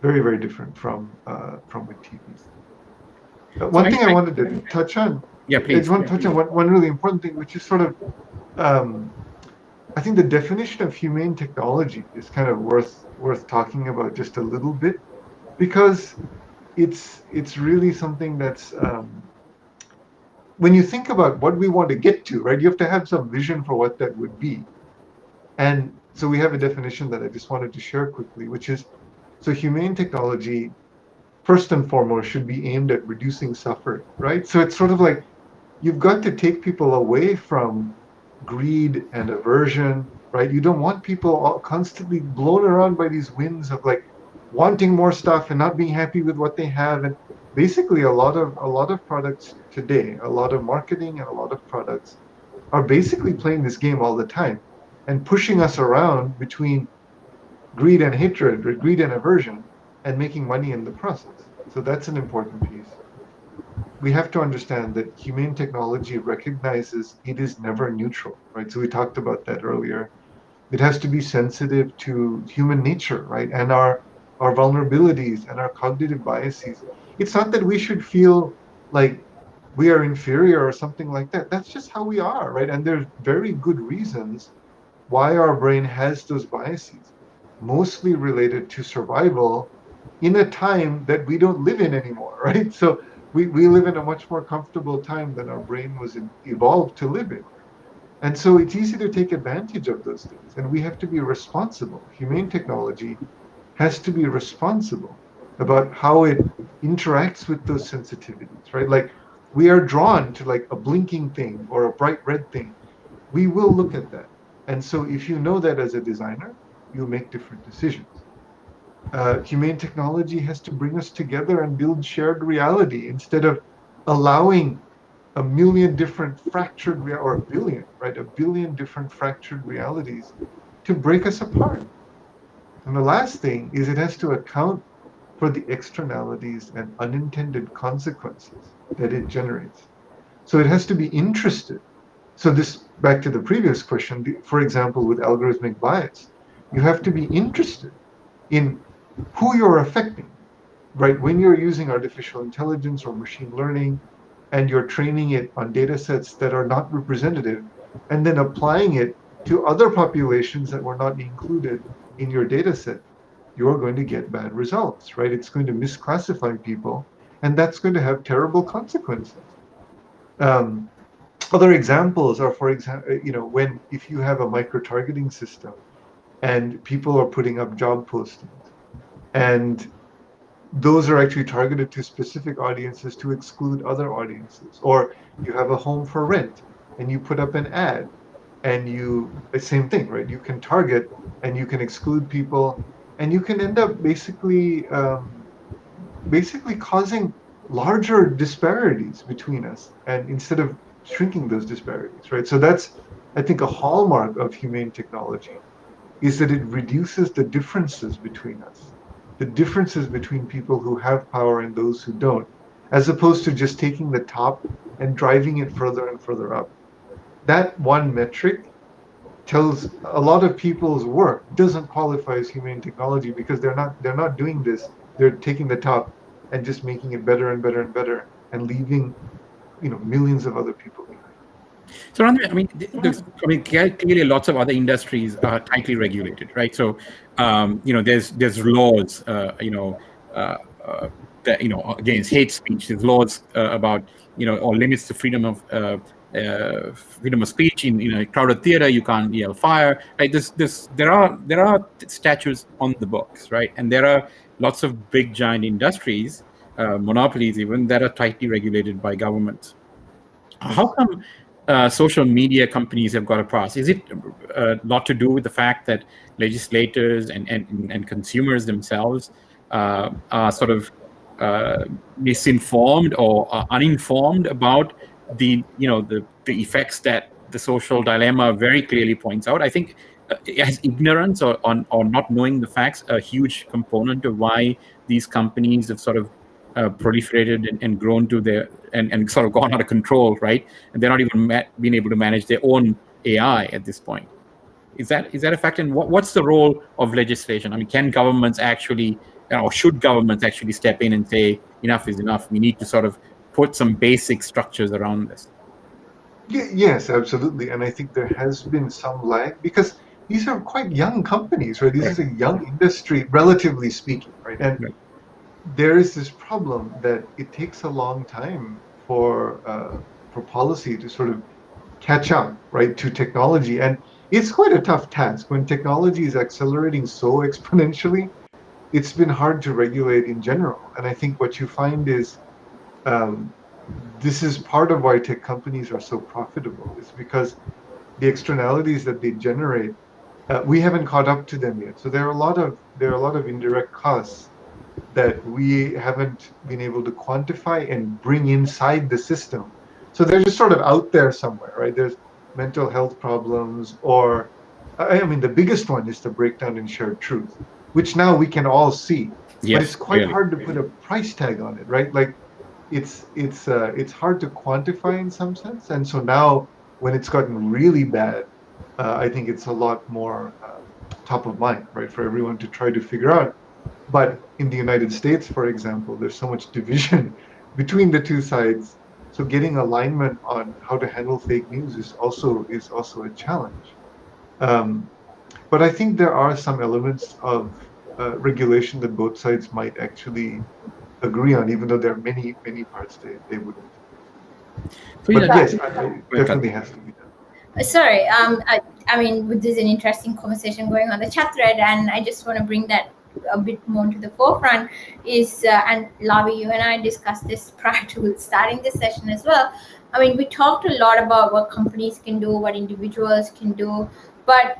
very very different from with TVs. One thing I wanted to touch on. Yeah, I please. just want to touch on one really important thing, which is sort of, I think the definition of humane technology is kind of worth talking about just a little bit, because it's really something that's, when you think about what we want to get to, right, you have to have some vision for what that would be. And so we have a definition that I just wanted to share quickly, which is, so humane technology, first and foremost, should be aimed at reducing suffering, right? So it's sort of like, you've got to take people away from greed and aversion, right? You don't want people all constantly blown around by these winds of like wanting more stuff and not being happy with what they have. And basically a lot of products today, a lot of marketing and a lot of products are basically playing this game all the time and pushing us around between greed and hatred, or greed and aversion, and making money in the process. So that's an important piece. We have to understand that humane technology recognizes it is never neutral, right? So we talked about that earlier. It has to be sensitive to human nature, right? And our vulnerabilities and our cognitive biases. It's not that we should feel like we are inferior or something like that. That's just how we are, right? And there's very good reasons why our brain has those biases, mostly related to survival in a time that we don't live in anymore, right? So we live in a much more comfortable time than our brain was evolved to live in. And so it's easy to take advantage of those things. And we have to be responsible. Humane technology has to be responsible about how it interacts with those sensitivities, right? Like we are drawn to like a blinking thing or a bright red thing. We will look at that. And so if you know that as a designer, you'll make different decisions. Humane technology has to bring us together and build shared reality instead of allowing a million different fractured or a billion, right? A billion different fractured realities to break us apart. And the last thing is it has to account for the externalities and unintended consequences that it generates. So it has to be interested. So this, back to the previous question, for example, with algorithmic bias, you have to be interested in who you're affecting, right? When you're using artificial intelligence or machine learning and you're training it on data sets that are not representative and then applying it to other populations that were not included in your data set, you're going to get bad results, right? It's going to misclassify people, and that's going to have terrible consequences. Other examples are, for example, when if you have a micro-targeting system and people are putting up job postings, and those are actually targeted to specific audiences to exclude other audiences. Or you have a home for rent and you put up an ad and same thing, right? You can target and you can exclude people, and you can end up basically causing larger disparities between us, and instead of shrinking those disparities, right? So that's, I think, a hallmark of humane technology, is that it reduces the differences between us, the differences between people who have power and those who don't, as opposed to just taking the top and driving it further and further up. That one metric tells a lot of people's work doesn't qualify as humane technology, because they're not doing this. They're taking the top and just making it better and better and better, and leaving millions of other people behind. So, clearly lots of other industries are tightly regulated, right? So, there's laws, against hate speech. There's laws about, or limits to freedom of speech in a crowded theater. You can't yell fire, right? There are statutes on the books, right? And there are lots of big giant industries, monopolies even, that are tightly regulated by governments. How come social media companies have got a pass? Is it a lot to do with the fact that legislators and consumers themselves are sort of misinformed or uninformed about the effects that the social dilemma very clearly points out? I think as ignorance or not knowing the facts a huge component of why these companies have sort of proliferated and grown to their and sort of gone out of control, right? And they're not even being able to manage their own AI at this point. Is that a fact? And what's the role of legislation? I mean, can governments actually, or should governments actually step in and say enough is enough? We need to sort of put some basic structures around this. Yes, absolutely. And I think there has been some lag, because these are quite young companies, right? This is a young industry, relatively speaking, right? And there is this problem that it takes a long time for policy to sort of catch up, right, to technology. And it's quite a tough task. When technology is accelerating so exponentially, it's been hard to regulate in general. And I think what you find is this is part of why tech companies are so profitable, is because the externalities that they generate, we haven't caught up to them yet. So there are a lot of indirect costs that we haven't been able to quantify and bring inside the system. So they're just sort of out there somewhere, right? There's mental health problems, or I mean, the biggest one is the breakdown in shared truth, which now we can all see. Yes, but it's quite hard to put a price tag on it, right? Like it's hard to quantify in some sense. And so now when it's gotten really bad, I think it's a lot more top of mind, right, for everyone to try to figure out. But in the United States, for example, there's so much division between the two sides. So getting alignment on how to handle fake news is also a challenge. But I think there are some elements of regulation that both sides might actually agree on, even though there are many parts they wouldn't. So, but yes, it definitely has to be done. Sorry, I mean, this is an interesting conversation going on the chat thread, and I just want to bring that a bit more to the forefront. And Lavi, you and I discussed this prior to starting this session as well. I mean, we talked a lot about what companies can do, what individuals can do, but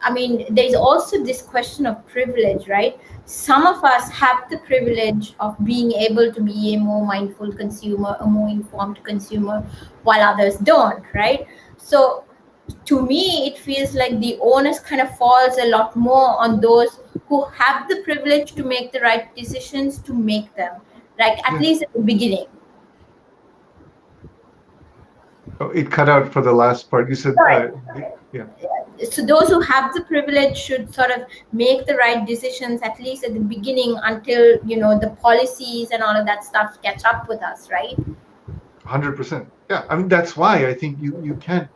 I mean, there's also this question of privilege, right? Some of us have the privilege of being able to be a more mindful consumer, a more informed consumer, while others don't, right? So to me, it feels like the onus kind of falls a lot more on those who have the privilege to make the right decisions to make them, like at Yeah. least at the beginning. Oh, it cut out for the last part. You said, Right. yeah. So those who have the privilege should sort of make the right decisions at least at the beginning until the policies and all of that stuff catch up with us, right? 100%. Yeah, I mean that's why I think you can't.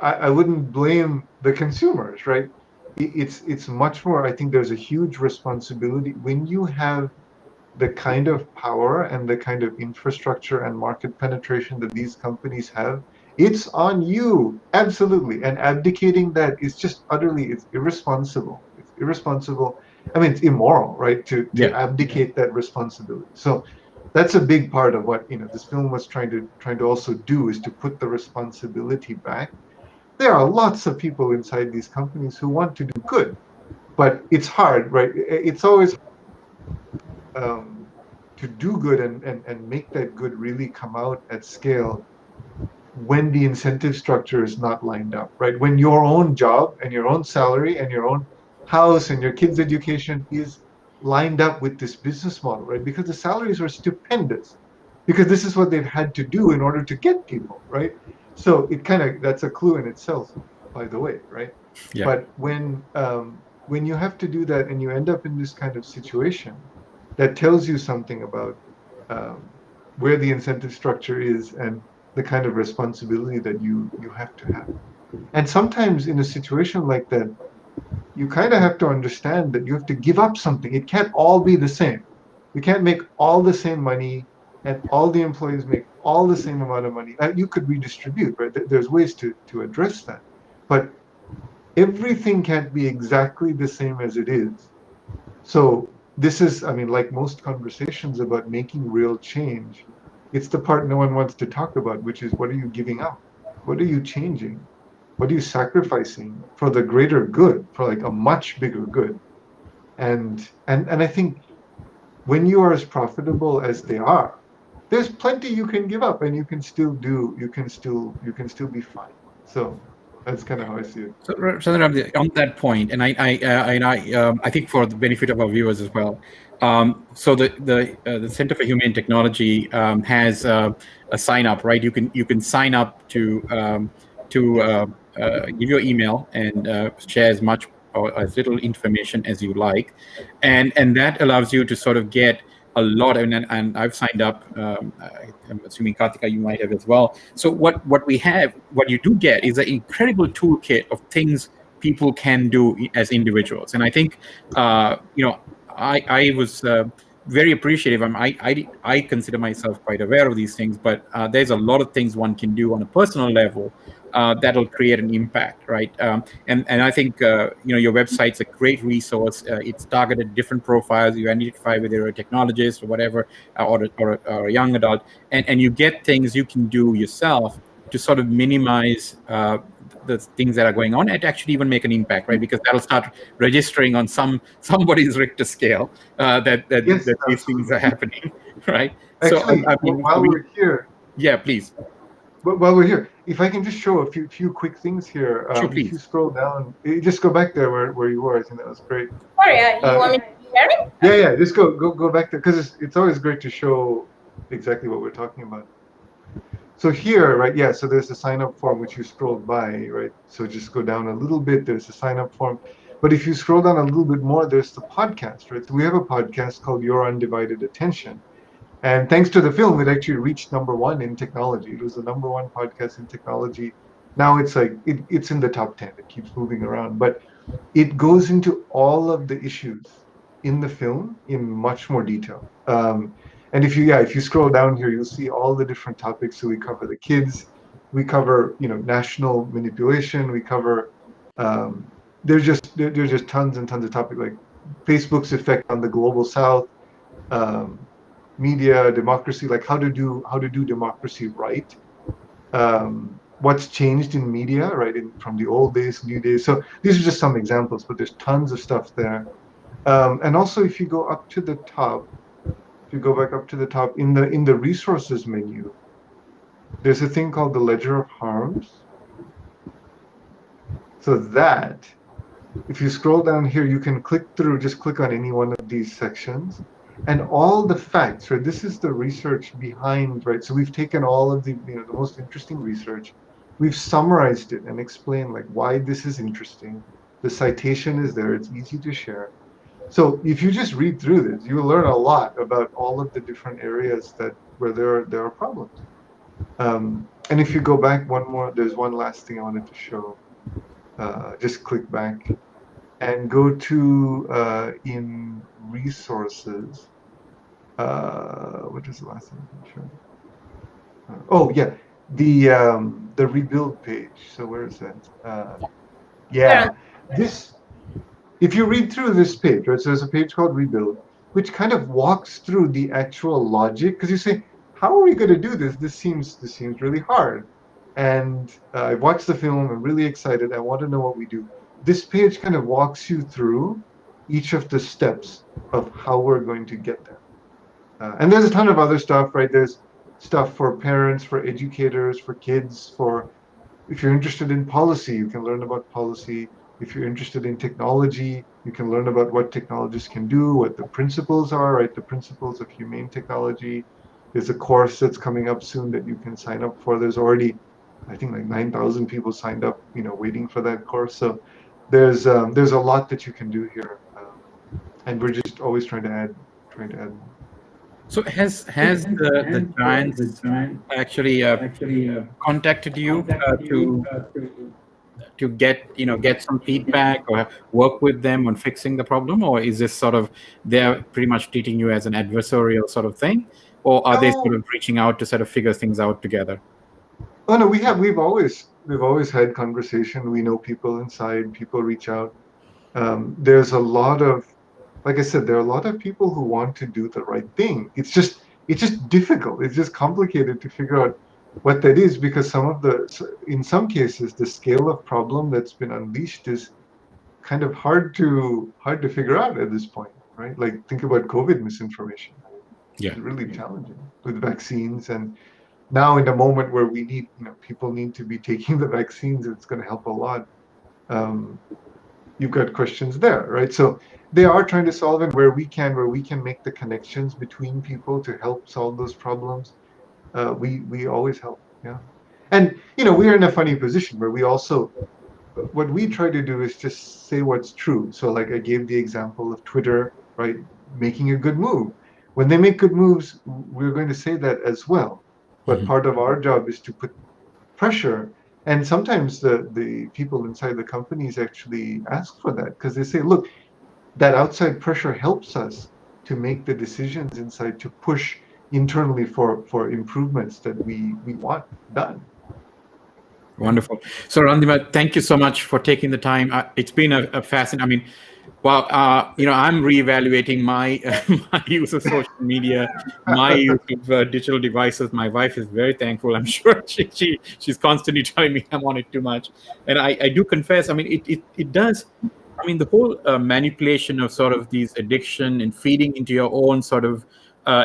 I wouldn't blame the consumers, right? It's much more. I think there's a huge responsibility when you have the kind of power and the kind of infrastructure and market penetration that these companies have. It's on you, absolutely. And abdicating that is just utterly, it's irresponsible. It's irresponsible. I mean, it's immoral, right? To Yeah. abdicate that responsibility. So that's a big part of what this film was trying to also do, is to put the responsibility back. There are lots of people inside these companies who want to do good, but it's hard, right? It's always to do good and make that good really come out at scale when the incentive structure is not lined up, right? When your own job and your own salary and your own house and your kids' education is lined up with this business model, right? Because the salaries are stupendous, because this is what they've had to do in order to get people, right? So it kind of, that's a clue in itself, by the way, right? Yeah. But when you have to do that and you end up in this kind of situation, that tells you something about where the incentive structure is and the kind of responsibility that you have to have. And sometimes in a situation like that, you kind of have to understand that you have to give up something. It can't all be the same. You can't make all the same money and all the employees make all the same amount of money. You could redistribute, right? There's ways to address that. But everything can't be exactly the same as it is. So this is, I mean, like most conversations about making real change, it's the part no one wants to talk about, which is, what are you giving up? What are you changing? What are you sacrificing for the greater good, for like a much bigger good? And I think when you are as profitable as they are, there's plenty you can give up and you can still be fine. So that's kind of how I see it. So, on that point, and I think for the benefit of our viewers as well. So the Center for Humane Technology has a sign up, right? You can sign up to give your email and share as much or as little information as you like, and that allows you to sort of get a lot. And I've signed up. I'm assuming Kartika, you might have as well. So what you do get is an incredible toolkit of things people can do as individuals. And I think I was very appreciative. I consider myself quite aware of these things, but there's a lot of things one can do on a personal level that'll create an impact, right? And I think your website's a great resource. It's targeted different profiles. You identify whether you're a technologist or whatever, or a young adult, and you get things you can do yourself to sort of minimize the things that are going on, and actually even make an impact, right? Because that'll start registering on somebody's Richter scale that Yes, these things are happening, right? actually, So I mean, while we're here, yeah, please. but while we're here, if I can just show a few quick things here. Sure, If please. you scroll down, just go back there where you were. I think that was great. Sorry, you want me to share it? Yeah. Just go back there, because it's always great to show exactly what we're talking about. So here, right? Yeah. So there's a sign up form which you scrolled by, right? So just go down a little bit. There's a sign up form. But if you scroll down a little bit more, there's the podcast, right? So we have a podcast called Your Undivided Attention. And thanks to the film, it actually reached #1 in technology. It was the #1 podcast in technology. Now it's like it's in the top 10. It keeps moving around, but it goes into all of the issues in the film in much more detail. And if you scroll down here, you'll see all the different topics. So we cover the kids, we cover national manipulation, we cover there's just tons and tons of topics, like Facebook's effect on the global South. Media democracy, like how to do democracy right, what's changed in media, right, from the old days, new days. So these are just some examples, but there's tons of stuff there. And also, if you go up to the top, if you go back up to the top, in the resources menu, there's a thing called the Ledger of Harms. So that if you scroll down here, you can click through, just click on any one of these sections, and all the facts, right? This is the research behind, right? So we've taken all of the, the most interesting research, we've summarized it and explained like why this is interesting. The citation is there, it's easy to share. So if you just read through this, you will learn a lot about all of the different areas that where there are problems. And if you go back one more, there's one last thing I wanted to show. Just click back and go to in resources. What is the last thing I can show? Oh yeah, the rebuild page. So where is that? Yeah, this. If you read through this page, right? So there's a page called rebuild, which kind of walks through the actual logic, because you say, how are we going to do this? This seems really hard. And I watched the film. I'm really excited. I want to know what we do. This page kind of walks you through each of the steps of how we're going to get there. And there's a ton of other stuff, right? There's stuff for parents, for educators, for kids, for if you're interested in policy, you can learn about policy. If you're interested in technology, you can learn about what technologists can do, what the principles are, right? The principles of humane technology. There's a course that's coming up soon that you can sign up for. There's already, I think, like 9,000 people signed up, waiting for that course. So there's a lot that you can do here, and we're just always trying to add more. So has the giants actually contacted you to get some feedback or work with them on fixing the problem, or is this sort of they're pretty much treating you as an adversarial sort of thing, or are they sort of reaching out to sort of figure things out together? Oh no, we've always had conversation. We know people inside. People reach out. There's a lot of, like I said, there are a lot of people who want to do the right thing. It's just difficult. It's just complicated to figure out what that is, because in some cases, the scale of problem that's been unleashed is kind of hard to figure out at this point, right? Like think about COVID misinformation. Yeah. It's really challenging with vaccines, and now in a moment where we need, people need to be taking the vaccines, it's going to help a lot. Um, you've got questions there, right? So they are trying to solve it where we can make the connections between people to help solve those problems. We always help, yeah. And we are in a funny position where we also, what we try to do is just say what's true. So like I gave the example of Twitter, right, making a good move. When they make good moves, we're going to say that as well. But part of our job is to put pressure. And sometimes the people inside the companies actually ask for that, because they say, look, that outside pressure helps us to make the decisions inside to push internally for improvements that we want done. Wonderful. So Randima, thank you so much for taking the time. It's been a fascinating. I mean, well, I'm reevaluating my my use of social media, my use of digital devices. My wife is very thankful. I'm sure she's constantly telling me I'm on it too much, and I do confess. I mean, it does. I mean, the whole manipulation of sort of these addiction and feeding into your own sort of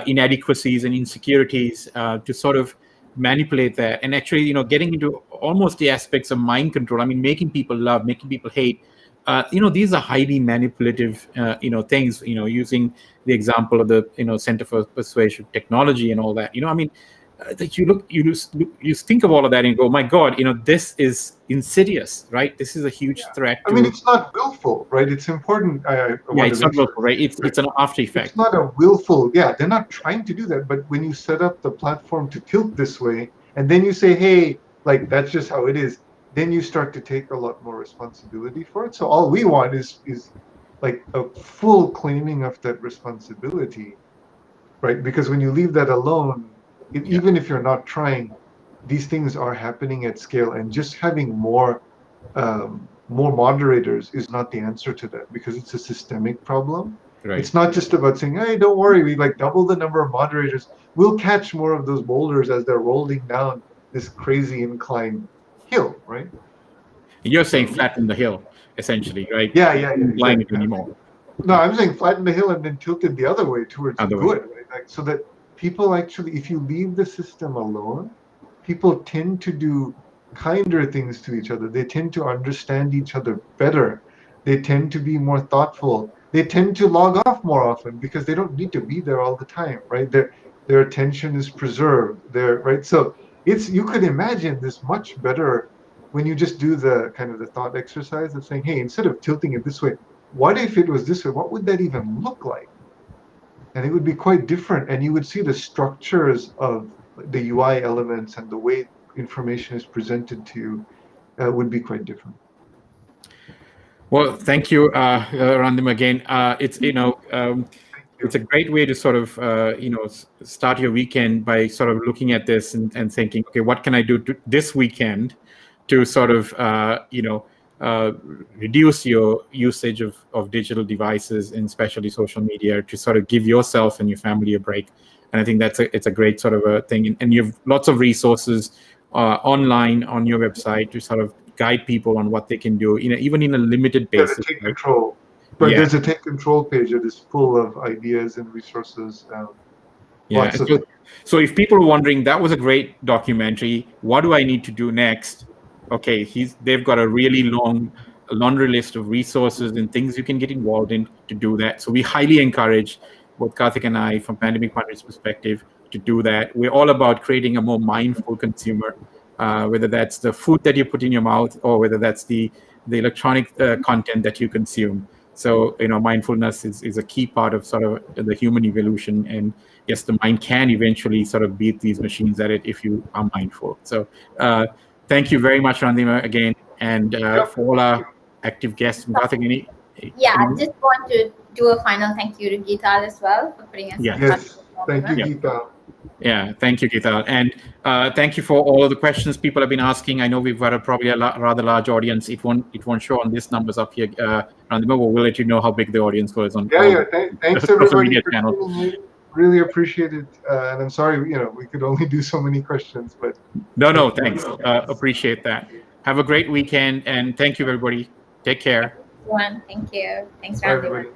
inadequacies and insecurities to sort of manipulate that, and actually, getting into almost the aspects of mind control. I mean, making people love, making people hate. These are highly manipulative, things. Using the example of the, Center for Persuasive Technology and all that. I mean, that you think of all of that and go, my God, this is insidious, right? This is a huge threat. I mean, it's not willful, right? It's important. It's not willful, right? It's an after effect. It's not a willful. Yeah, they're not trying to do that. But when you set up the platform to tilt this way, and then you say, hey, like that's just how it is, then you start to take a lot more responsibility for it. So all we want is like a full claiming of that responsibility, right? Because when you leave that alone, even if you're not trying, these things are happening at scale, and just having more moderators is not the answer to that, because it's a systemic problem. Right. It's not just about saying, hey, don't worry, we like double the number of moderators. We'll catch more of those boulders as they're rolling down this crazy incline hill, right? You're saying flatten the hill, essentially, right? Yeah. Incline it anymore. No, I'm saying flatten the hill and then tilt it the other way towards good, right? Like, so that people actually, if you leave the system alone, people tend to do kinder things to each other. They tend to understand each other better. They tend to be more thoughtful. They tend to log off more often because they don't need to be there all the time, right? Their attention is preserved. Right. So you could imagine this much better when you just do the kind of the thought exercise of saying, hey, instead of tilting it this way, what if it was this way? What would that even look like? And it would be quite different. And you would see the structures of the UI elements and the way information is presented to you would be quite different. Well, thank you, Randima, again. It's it's a great way to sort of start your weekend by sort of looking at this and thinking, okay, what can I do this weekend to sort of reduce your usage of digital devices, and especially social media, to sort of give yourself and your family a break. And I think it's a great sort of a thing. And you have lots of resources online on your website to sort of guide people on what they can do, even in a limited basis. Yeah, take control. But there's a take control page that is full of ideas and resources. So if people are wondering, that was a great documentary, what do I need to do next? Okay, they've got a really long laundry list of resources and things you can get involved in to do that. So we highly encourage both Karthik and I, from Pandemic Pundit's perspective, to do that. We're all about creating a more mindful consumer, whether that's the food that you put in your mouth or whether that's the electronic content that you consume. So, mindfulness is a key part of sort of the human evolution. And yes, the mind can eventually sort of beat these machines at it if you are mindful. So thank you very much, Randima, again. And for all our active guests, Karthik, I just want to do a final thank you to Geetal as well for putting us in touch. Thank you, Geetal. Yeah, thank you, Geetal. And thank you for all of the questions people have been asking. I know we've got probably a rather large audience. It won't show on these numbers up here. Randima, we'll let you know how big the audience was on. Thanks everybody for tuning in. Really appreciate it. And I'm sorry, we could only do so many questions, but no, thanks. Appreciate that. Have a great weekend, and thank you, everybody. Take care. Thank you. Thanks, Randima.